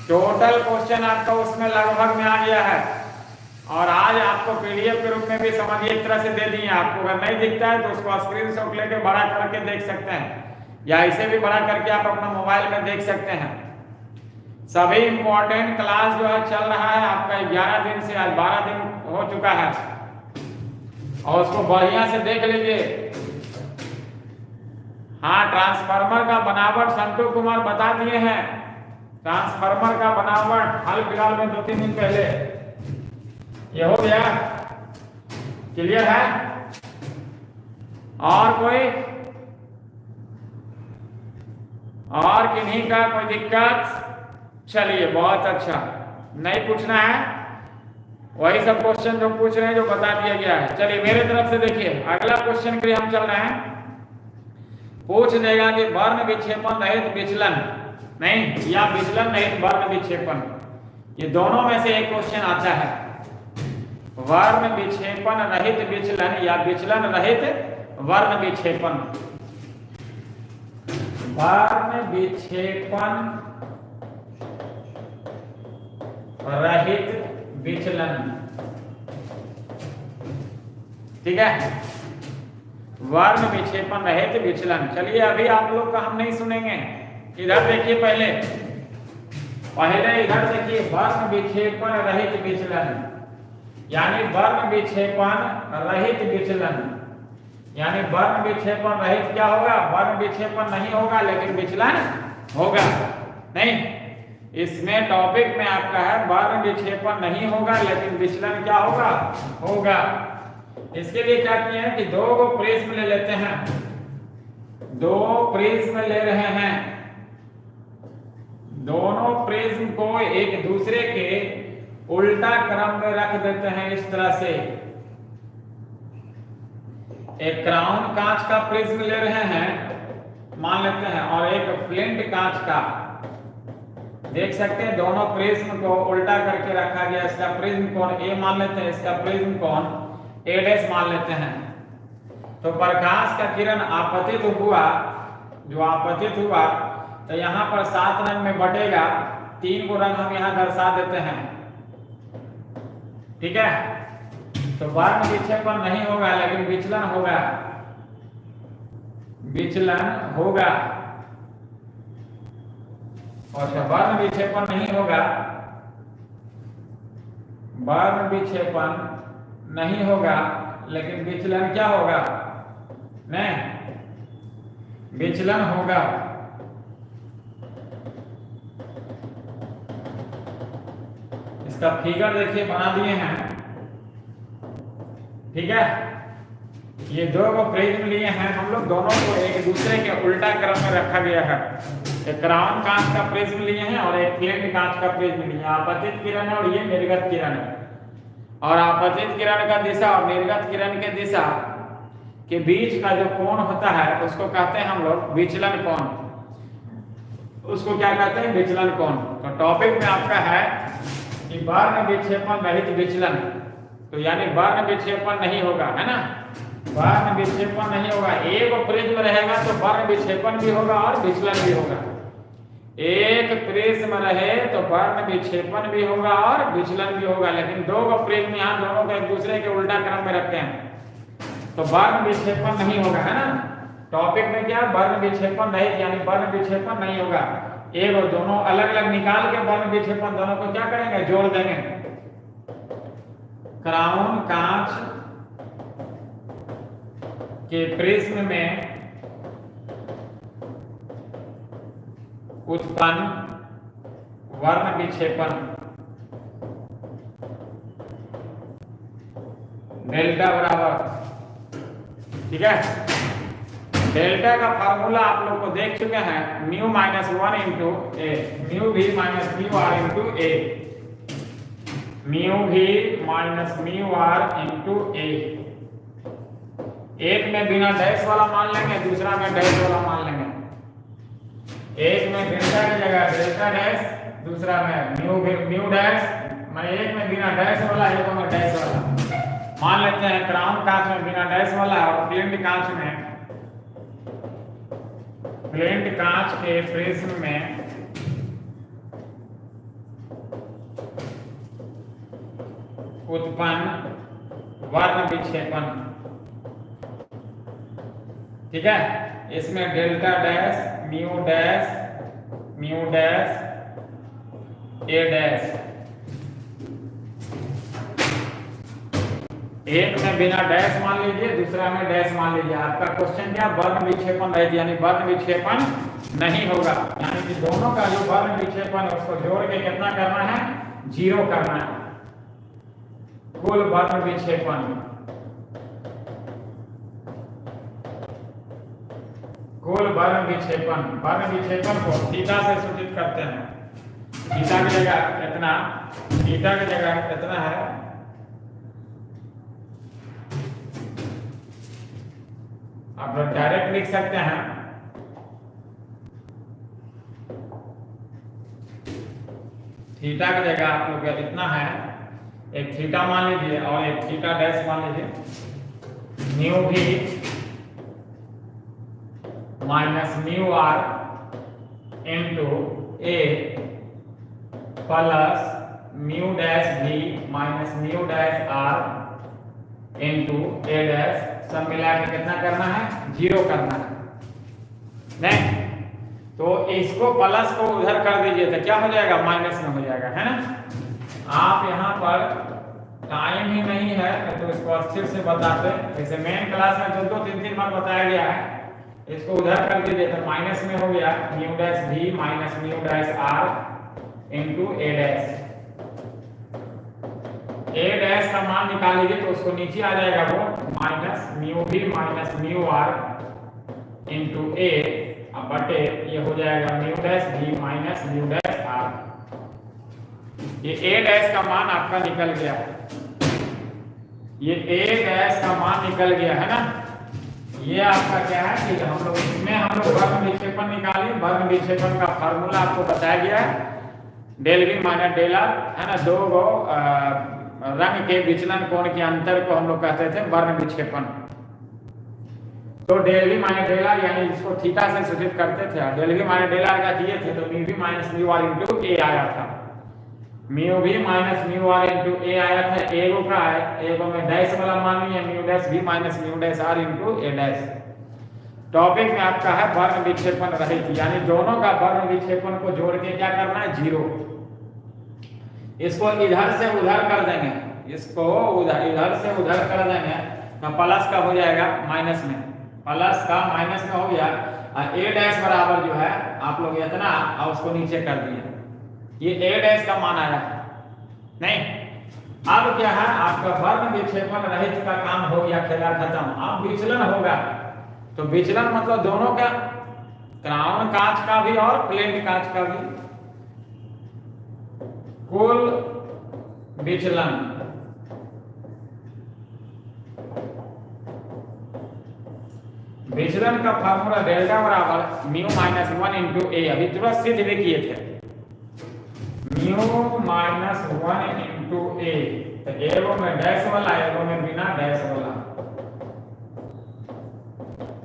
टोटल क्वेश्चन आपका उसमें लगभग में आ गया है, और आज आपको पीडीएफ के रूप में भी समझिए एक तरह से दे दिए आपको। अगर नहीं दिखता है तो उसको स्क्रीनशॉट लेके बड़ा करके देख सकते हैं, या इसे भी बड़ा करके आप अपना मोबाइल में देख सकते हैं। सभी इंपॉर्टेंट क्लास जो है चल रहा है आपका 11 दिन से, आज 12 दिन हो चुका है, और उसको बढ़िया से देख लीजिए। हाँ, ट्रांसफार्मर का बनावट संतू कुमार बता दिए हैं, ट्रांसफार्मर का बनावट हाल फिलहाल में 2-3 दिन पहले ये हो गया, क्लियर है। और कोई, और किन्हीं का कोई दिक्कत? चलिए बहुत अच्छा, नहीं पूछना है, वही सब क्वेश्चन जो पूछ रहे हैं जो बता दिया गया है। चलिए मेरे तरफ से देखिए, अगला क्वेश्चन के लिए हम चल रहे हैं। पूछ देगा कि वर्ण विक्षेपण रहित विचलन, नहीं या विचलन रहित वर्ण विक्षेपण, ये दोनों में से एक क्वेश्चन आता है। वर्ण विक्षेपण रहित विचलन या विचलन रहित वर्ण विक्षेपण, वर्ण विक्षेपण रहित विचलन, ठीक है। वर्ण विक्षेपण रहित विचलन। चलिए अभी आप लोग का हम नहीं सुनेंगे, इधर देखिए पहले इधर देखिए वर्ण विक्षेपण रहित विचलन, यानी वर्ण विक्षेपण रहित विचलन, यानी वर्ण विक्षेपण रहित क्या होगा, वर्ण विक्षेपण नहीं होगा लेकिन विचलन होगा। नहीं, इसमें टॉपिक में आपका है वर्ण विक्षेपण नहीं होगा लेकिन विचलन क्या होगा, होगा। इसके लिए क्या किए हैं कि दो को प्रिज्म ले लेते हैं, दो प्रिज्म ले रहे हैं, दोनों प्रिज्म को एक दूसरे के उल्टा क्रम में रख देते हैं इस तरह से। एक क्राउन कांच का प्रिज्म ले रहे हैं मान लेते हैं, और एक फ्लिंट कांच का, देख सकते हैं दोनों प्रिज्म को उल्टा करके रखा गया। इसका प्रिज्म कोण ए मान लेते हैं, इसका प्रिज्म कोण ए डैश मान लेते हैं। तो प्रकाश का किरण आपतित हुआ, जो आपतित हुआ तो यहाँ पर 7 रंग में बटेगा, 3 को रंग हम यहाँ दर्शा देते हैं, ठीक है। तो वर्ण विक्षेपण नहीं होगा लेकिन विचलन होगा, विचलन होगा। और वर्ण विक्षेपण नहीं होगा, वर्ण विक्षेपण नहीं होगा लेकिन विचलन क्या होगा, नहीं, विचलन होगा। इसका फिगर देखिए बना दिए हैं, ठीक है। ये दो को प्रिज्म लिए हैं हम लोग, दोनों को एक दूसरे के उल्टा क्रम में रखा गया है। एक क्राउन कांच का प्रिज्म लिए हैं और एक फ्लिंट कांच का प्रिज्म लिए हैं। आपतित किरण है और ये निर्गत किरण है, और आपतित किरण का दिशा और निर्गत किरण के दिशा के बीच का जो कोण होता है उसको कहते हैं हम लोग विचलन कोण, उसको क्या कहते हैं, विचलन कोण। तो टॉपिक में आपका है कि वर्ण विक्षेपण रहित विचलन, तो यानी वर्ण विक्षेपण नहीं होगा, है ना, वर्ण विक्षेपण नहीं होगा। एक प्रिज्म रहेगा तो वर्ण विक्षेपण भी होगा और विचलन भी होगा। एक प्रिज्म रहे तो वर्ण विक्षेपण भी होगा और विचलन भी होगा, लेकिन दो को प्रिज्म यहाँ दोनों को एक दूसरे के उल्टा क्रम में रखते हैं तो वर्ण विक्षेपण नहीं होगा, है ना। टॉपिक में क्या, वर्ण विक्षेपण रहित, यानी वर्ण विक्षेपण नहीं होगा। एक और दोनों अलग अलग निकाल के वर्ण विक्षेपण दोनों को क्या करेंगे, जोड़ देंगे। क्राउन कांच के प्रिज्म में उत्पन्न वर्ण विक्षेपण डेल्टा बराबर, ठीक है। डेल्टा का फार्मूला आप लोग को देख चुके हैं, mu minus 1 into a, mu भी minus mu r into a, mu भी minus mu r into a. एक में बिना डैश वाला मान लेंगे, दूसरा में डैश वाला मान लेंगे। एक में डेल्टा की जगह डेल्टा डैश, दूसरा में म्यू डैश, मैं एक में बिना डैश वाला, एक में डैश वाला मान लेते हैं। क्राउन कांच में बिना डैश वाला और फ्लिंट कांच में, फ्लिंट कांच के प्रिज्म में उत्पन्न वर्ण विक्षेपण, ठीक है। इसमें delta dash, mu dash, mu dash, a dash. एक में बिना डैश मान लीजिए, दूसरा में डैश मान लीजिए। आपका क्वेश्चन क्या, वर्ण विक्षेपण रहित, यानी वर्ण विक्षेपण नहीं होगा, यानी कि दोनों का जो वर्ण विक्षेपण है उसको जोड़ के कितना करना है, 0 करना है। कुल वर्ण विक्षेपण, कुल वर्ण विक्षेपण, वर्ण विक्षेपण को थीटा से सूचित करते हैं। थीटा की जगह इतना, थीटा की जगह इतना है, आप लोग डायरेक्ट लिख सकते हैं। थीटा की जगह आप लोग इतना है, एक थीटा मान लीजिए और एक थीटा डैश मान लीजिए। म्यू भी minus mu r into a plus mu dash भी minus mu dash are into A dash, सब मिला के कितना करना है, 0 करना है। नहीं तो इसको प्लस को उधर कर दीजिए तो क्या हो जाएगा, माइनस में हो जाएगा, है ना। आप यहाँ पर टाइम ही नहीं है तो इसको अच्छे से बताते, जैसे मेन क्लास में 2-3 बार बताया गया है, इसको उधर कर दीजिए तो माइनस में हो गया म्यू डैश भी minus mu dash are into A dash. A dash का मान निकाल लीजिए तो उसको नीचे आ जाएगा वो माइनस म्यू भी minus mu r into A बटे ये हो जाएगा म्यू डैश भी माइनस म्यू डैश आर। ये ए डैश का मान आपका निकल गया, ये ए डैश का मान निकल गया है ना। ये आपका क्या है कि हम लोग इसमें हम लोग वर्ग विक्षेपण निकालें, वर्ग विक्षेपण का फार्मूला आपको बताया गया है, del v minus del r, है ना। दो गो रंग के विचलन कोण के अंतर को हम लोग कहते थे वर्ग विक्षेपण। तो del v minus del r यानी जिसको थीटा से सूचित करते थे, del v minus del r का किए थे तो mu v minus mu r into a आया था, mu v minus mu r into a आया था। एगो का है, एगो में डैश वाला मान लिया mu dash v minus mu dash are into A dash. Topic में आपका है वर्ग विक्षेपण रहित, यानी दोनों का वर्ग विक्षेपण को जोड़ के क्या करना है, 0। इसको इधर से उधर कर देंगे, इसको इधर से उधर कर देंगे तो प्लस का हो जाएगा माइनस में, प्लस का माइनस में हो गया। और ए डैश बराबर जो है आप लोग इतना और उसको नीचे कर दिए, ये ए डैश का मान आया नहीं। अब क्या है, आपका वर्ग विक्षेपण रहित का काम हो गया, खेला खत्म। अब विचलन होगा तो विचलन मतलब दोनों का, क्राउन कांच का भी और प्लेन कांच का भी, कुल विचलन विचलन का फार्मूला डेल्टा बराबर म्यू माइनस 1 इंटू ए, अभी तुरंत सिद्ध भी किए थे, म्यू माइनस 1 इंटू ए। तो एगो में डैश वाला, एगो में बिना डैश वाला,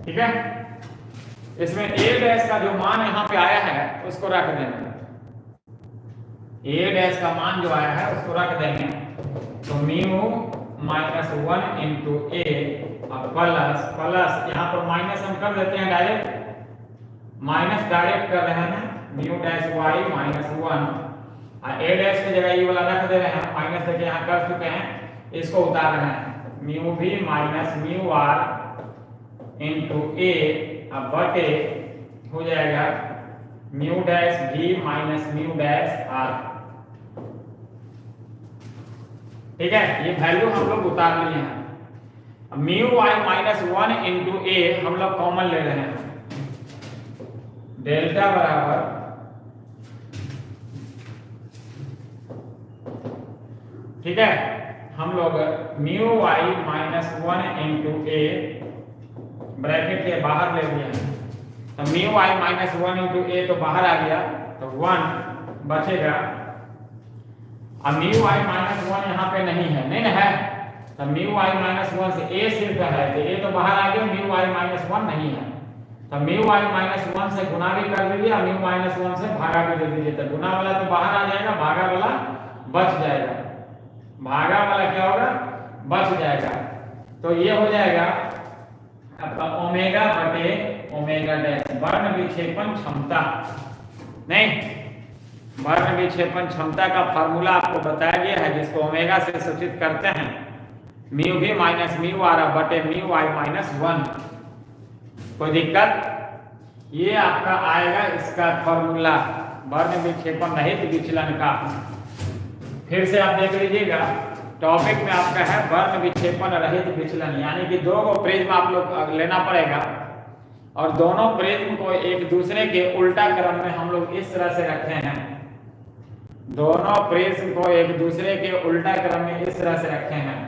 ठीक है। इसमें ए डैश का जो मान यहाँ पे आया है उसको रख देना, ए डैश का मान जो आया है उसको रख देंगे तो mu minus 1 into a plus plus यहाँ पर माइनस हम कर देते हैं डायरेक्ट, माइनस डायरेक्ट कर रहे हैं म्यू डैश वाई माइनस 1, ए डैश की जगह ये वाला रख दे रहे हैं, माइनस देखिए यहाँ कर चुके हैं, इसको उतार रहे हैं म्यू भी minus mu r into A बटे हो जाएगा म्यू डैश भी माइनस म्यू डैश आर, ठीक है। ये वैल्यू हम लोग उतार लिए हैं। म्यू वाई माइनस 1 इंटू ए हम लोग कॉमन ले रहे हैं, डेल्टा बराबर ठीक है, हम लोग mu Y minus 1 into A bracket के बाहर ले लिया है, तो म्यू वाई माइनस 1 इंटू ए तो बाहर आ गया तो 1 बचेगा, अब म्यू वाई माइनस 1 यहाँ पे नहीं है, नहीं है तो म्यू वाई माइनस 1 से ए सिर्फ है तो ए तो बाहर आ गया, म्यू वाई माइनस 1 नहीं है तो म्यू वाई माइनस 1 से गुना भी कर दीजिए और म्यू माइनस 1 से भागा भी दे दीजिए, तो गुना वाला तो बाहर आ जाएगा, भागा वाला बच जाएगा, भागा वाला क्या होगा, बच जाएगा। तो ये हो जाएगा आपका ओमेगा बटे ओमेगा डैश, वर्ण विक्षेपण क्षमता, नहीं वर्ण विक्षेपण क्षमता का फार्मूला आपको बताया गया है जिसको ओमेगा से सूचित करते हैं, म्यू भी माइनस म्यू आर बटे म्यू आई माइनस 1। कोई दिक्कत, ये आपका आएगा इसका फॉर्मूला वर्ण विक्षेपण रहित विचलन का। फिर से आप देख लीजिएगा टॉपिक में आपका है वर्ण विक्षेपण रहित विचलन, यानी कि दो को प्रिज्म आप लोग लेना पड़ेगा और दोनों प्रिज्म को एक दूसरे के उल्टा क्रम में हम लोग इस तरह से रखे हैं, दोनों प्रिज्म को एक दूसरे के उल्टा क्रम में इस तरह से रखे हैं,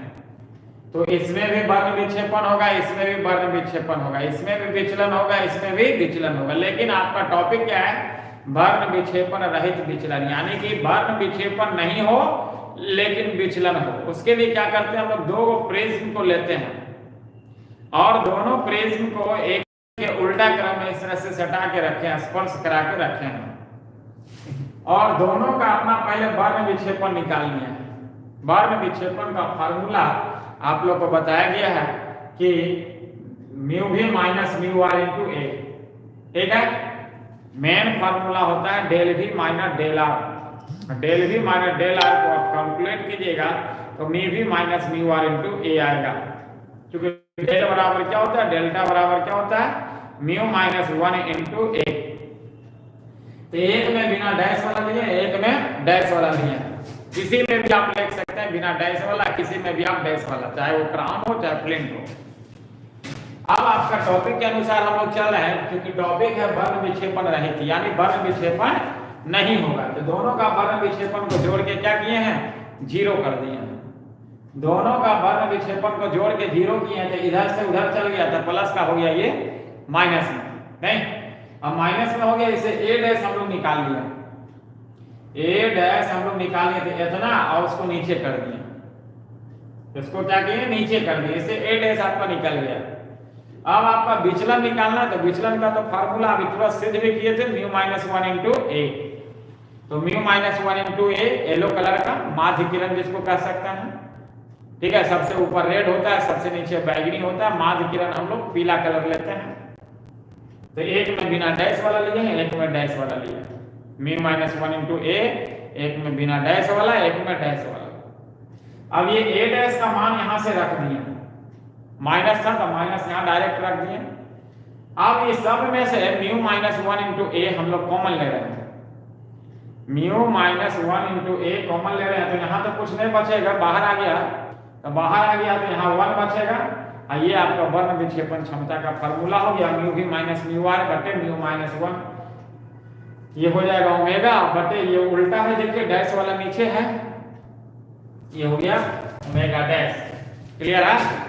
तो इसमें भी वर्ण विक्षेपण होगा, इसमें भी वर्ण विक्षेपण होगा, इसमें भी विचलन होगा, इसमें भी विचलन होगा, लेकिन आपका टॉपिक क्या है, वर्ण विक्षेपण रहित विचलन, यानी कि वर्ण विक्षेपण नहीं हो लेकिन विचलन हो। उसके लिए क्या करते हैं हम लोग, दो प्रिज्म को लेते हैं और दोनों प्रिज्म को एक के उल्टा क्रम में इस तरह से सटा के रखे हैं, स्पर्श करा के रखे हैं और दोनों का अपना पहले वर्ण विक्षेपण निकाल लिया है। वर्ण विक्षेपण का फार्मूला आप लोग को बताया गया है कि म्यू भी माइनस म्यू आर इंटू ए, ठीक है। मेन फार्मूला होता है डेल भी माइनस डेल आर। डेल भी माइनस डेल आर को आप कैलकुलेट कीजिएगा तो म्यू भी माइनस म्यू आर इंटू ए आएगा, क्योंकि डेल बराबर क्या होता है, डेल्टा बराबर क्या होता है, म्यू माइनस 1 इंटू ए। तो एक में बिना डैश वाला लिए, एक में डैश वाला लिए, किसी में भी आप लिख सकते हैं बिना डैश वाला, किसी में भी आप डैश वाला, चाहे वो क्राउन हो चाहे प्लेन हो। अब आपका टॉपिक के अनुसार हम लोग चल रहे हैं, क्योंकि टॉपिक है वर्ण विक्षेपण रहित, यानी वर्ण विक्षेपण नहीं होगा। तो दोनों का वर्ण विक्षेपण को जोड़ के क्या किए हैं, जीरो कर दिए हैं। दोनों का वर्ण विक्षेपण को जोड़ के जीरो किए हैं, तो इधर से उधर चल गया था, प्लस का हो गया ये माइनस में, नहीं अब माइनस में हो गया, इसे ए डैश हम लोग निकाल लिया, ए डैश हम लोग निकाल लिए थे इतना, और उसको नीचे कर दिया, इसको क्या किए नीचे कर दिए, इससे ए डैश आपका निकल गया। अब आपका विचलन निकालना है, तो विचलन का तो फार्मूला अभी तुरंत सिद्ध भी किए थे, म्यू माइनस 1 इंटू ए। तो म्यू माइनस 1 इंटू ए, येलो कलर का माध्य किरण जिसको कह सकते हैं, ठीक है। सबसे ऊपर रेड होता है, सबसे नीचे बैगनी होता है, माध्य किरण हम लोग पीला कलर लेते हैं। तो एक में बिना डैश वाला लिए हैं, एक में डैश वाला लिए, म्यू माइनस 1 इंटू ए, एक में बिना डैश वाला, एक में डैश वाला। अब ये ए डैश का मान यहां से रख दिए, माइनस था तो माइनस यहां डायरेक्ट रख दिए। अब ये सब में से म्यू माइनस 1 इंटू ए हम लोग कॉमन ले रहे हैं, म्यू माइनस 1 इंटू ए कॉमन ले रहे हैं, तो यहां तो कुछ नहीं बचेगा, बाहर आ गया, तो बाहर आ गया तो यहाँ 1 बचेगा, और ये आपका वर्ण विक्षेपण क्षमता का फार्मूला हो गया, म्यू भी माइनस म्यू आर बटे म्यू माइनस 1, ये हो जाएगा ओमेगा बटे, ये उल्टा है देखिए, डैश वाला नीचे है, ये हो गया ओमेगा डैश। क्लियर है।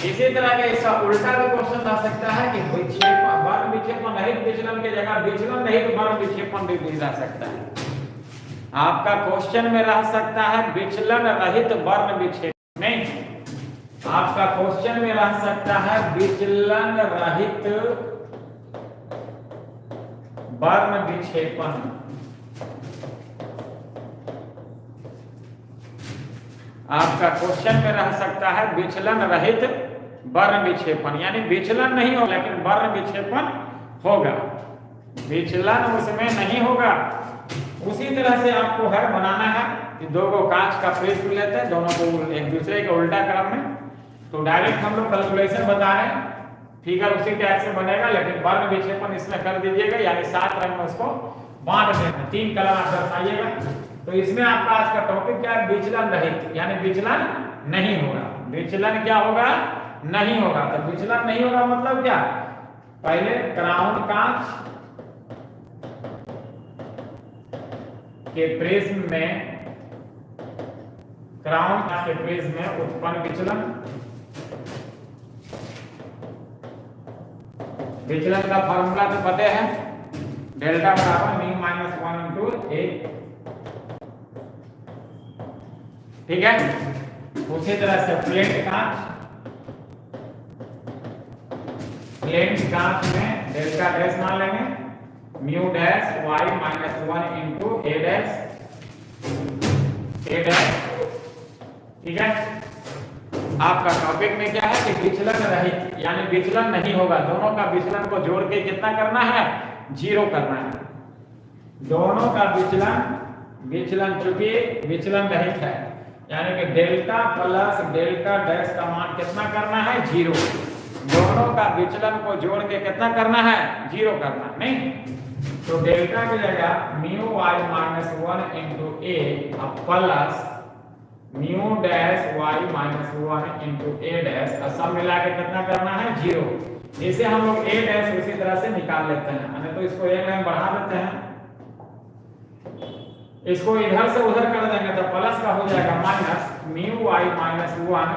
इसी तरह के इसका उल्टा भी क्वेश्चन आ सकता है कि विक्षेपण वर्ण विक्षेपण रहित विचलन के जगह विचलन रहित वर्ण विक्षेपण भी पूछा सकता है। आपका क्वेश्चन में रह सकता है विचलन रहित वर्ण विक्षेपण, नहीं आपका क्वेश्चन में रह सकता है विचलन रहित वर्ण विक्षेपण। आपका क्वेश्चन में रह सकता है विचलन रहित वर्ण विक्षेपण, यानी विचलन नहीं होगा लेकिन वर्ण विक्षेपण होगा, विचलन उसमें नहीं होगा। उसी तरह से आपको हर बनाना है कि दो को कांच का प्रिज्म लेते हैं, दोनों को एक दूसरे के उल्टा क्रम में, तो डायरेक्ट हम लोग कैलकुलेशन बता रहे हैं, फिगर उसी टाइप से बनेगा, लेकिन वर्ण विक्षेपण इसमें कर दीजिएगा, यानी 7 रंग में उसको बांट देना, 3 कलर आप दर्शाइएगा। तो इसमें आपका आज का टॉपिक क्या है, विचलन रहित, यानी विचलन नहीं होगा। विचलन क्या होगा, नहीं होगा। तो विचलन नहीं होगा मतलब क्या, पहले क्राउन कांच के प्रिज्म में, क्राउन कांच के प्रिज्म में उत्पन्न विचलन, विचलन का फॉर्मूला तो पता है, डेल्टा बराबर म्यू माइनस 1 इंटू ए, ठीक है। उसी तरह से प्लेन कांच में डेल्टा डैश मान लेंगे, mu dash y minus 1 into ए डैश, ठीक है। आपका टॉपिक में क्या है कि विचलन रहित, यानी विचलन नहीं होगा, दोनों का विचलन को जोड़ के कितना करना है, 0 करना है। दोनों का विचलन चूंकि विचलन रहित है, यानी कि डेल्टा प्लस डेल्टा डैश का मान कितना करना है, 0। दोनों का विचलन को जोड़ के कितना करना है, 0 करना, नहीं तो डेल्टा की जगह mu Y minus 1 into a plus mu dash y minus 1 into A dash, सब मिला के कितना करना है, 0। इसे हम लोग ए डैश उसी तरह से निकाल लेते हैं, तो इसको एक लाइन बढ़ा देते हैं, इसको इधर से उधर कर देंगे तो प्लस का हो जाएगा minus mu Y minus 1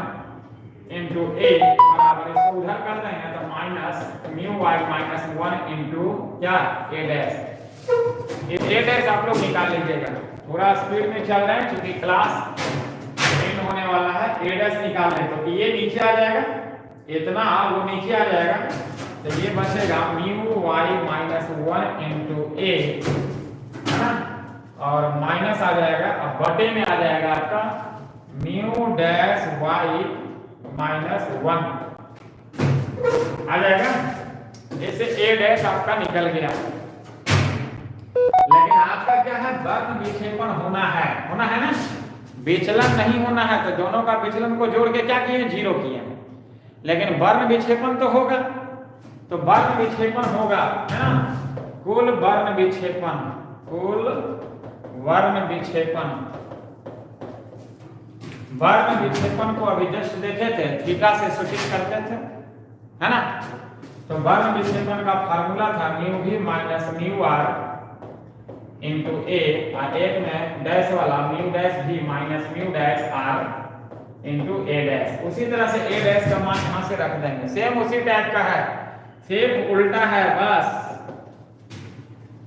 into a बराबर, इसको उधर कर देंगे तो minus mu Y minus 1 into क्या, ए डैश। ये ए डैश आप लोग निकाल लीजिएगा, थोड़ा स्पीड में चल रहे हैं क्योंकि क्लास एंड होने वाला है। ए डैश निकाल रहे तो ये नीचे आ जाएगा, इतना वो नीचे आ जाएगा, तो ये बचेगा म्यू वाई माइनस 1 इंटू ए, है ना, और माइनस आ जाएगा, अब बटे में आ जाएगा आपका म्यू डैश वाई -1 आ जाएगा। जैसे A डैश आपका निकल गया, लेकिन आपका क्या है, वर्ण विक्षेपण होना है ना, विचलन नहीं होना है। तो दोनों का विचलन को जोड़ के क्या किए, 0 किए। लेकिन वर्ण विक्षेपण तो होगा, तो वर्ण विक्षेपण होगा, है ना, कुल वर्ण विक्षेपण, वर्ण विक्षेपण को अभी जस्ट देखे थे, थीटा से सूचित करते थे, है ना। तो वर्ण विक्षेपण का फार्मूला था म्यू भी minus mu r into a, और एक में डैश वाला म्यू डैश भी minus mu dash are into A dash. उसी तरह से ए डैश का मान यहां से रख देंगे, सेम उसी टाइप का है, सेम उल्टा है, बस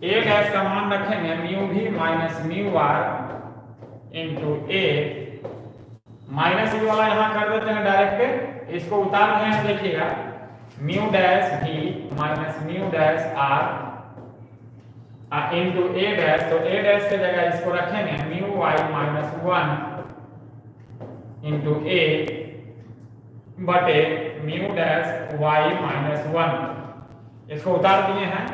ए डैश का मान रखेंगे म्यू भी minus mu r into a, minus u वाला यहां कर देते हैं डायरेक्ट, इसको उतार रहे हैं, देखिएगा म्यू डैश भी minus mu dash are into A dash. तो ए डैश के जगह इसको रखेंगे mu Y minus 1 into A बटे म्यू डैश वाई माइनस 1, इसको उतार दिए हैं।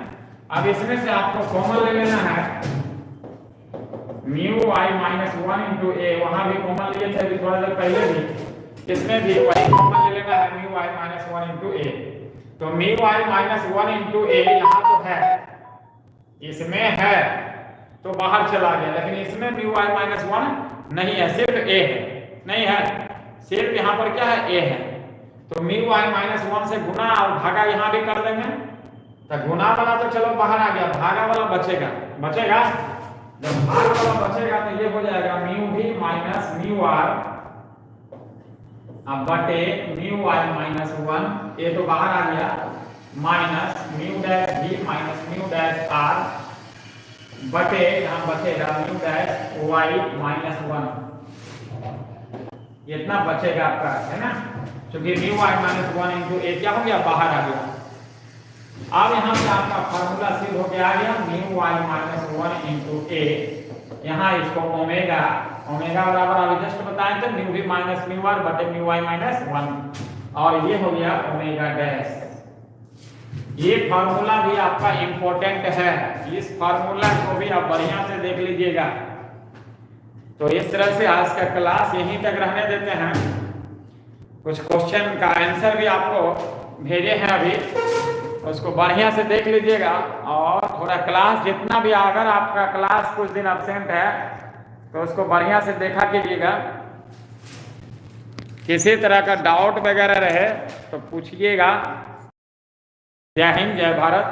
अब इसमें से आपको कॉमन ले लेना है म्यू वाई माइनस 1 इंटू ए, वहां भी कॉमन लिए थे अभी थोड़ा देर पहले भी, इसमें भी वही कॉमन ले लेना है म्यू वाई माइनस 1 इंटू ए। तो म्यू वाई माइनस 1 इंटू ए यहाँ तो है, इसमें है तो बाहर चला गया, लेकिन इसमें म्यू वाई माइनस 1 नहीं है, सिर्फ ए है, नहीं है, सिर्फ यहाँ पर क्या है, ए है। तो म्यू वाई माइनस 1 से गुना और भागा यहाँ भी कर देंगे, तो गुना वाला तो चलो बाहर आ गया, भागा वाला बचेगा। जब भाग वाला बचेगा तो ये हो जाएगा म्यू भी माइनस म्यू आर बटे म्यू वाई माइनस 1, ये तो बाहर आ गया, माइनस म्यू डैश भी माइनस म्यू डैश आर बटे यहाँ बचेगा म्यू डैश वाई माइनस 1, इतना बचेगा आपका, है ना, क्योंकि म्यू वाई माइनस 1 इंटू ए क्या हो गया, बाहर आ गया। अब यहाँ से आपका फार्मूला सिद्ध होके आ गया म्यू वाई माइनस 1 इंटू ए, यहाँ इसको ओमेगा बराबर अभी जस्ट बताए थे म्यू भी माइनस म्यू आर बटे म्यू वाई माइनस 1, और ये हो गया ओमेगा डैश। ये फार्मूला भी आपका इंपॉर्टेंट है, इस फार्मूला को भी आप बढ़िया से देख लीजिएगा। तो इस तरह से आज का क्लास यहीं तक रहने देते हैं, कुछ क्वेश्चन का आंसर भी आपको भेजे हैं अभी, उसको बढ़िया से देख लीजिएगा। और थोड़ा क्लास जितना भी, अगर आपका क्लास कुछ दिन एब्सेंट है तो उसको बढ़िया से देखा कीजिएगा, किसी तरह का डाउट वगैरह रहे तो पूछिएगा। जय हिंद, जय भारत।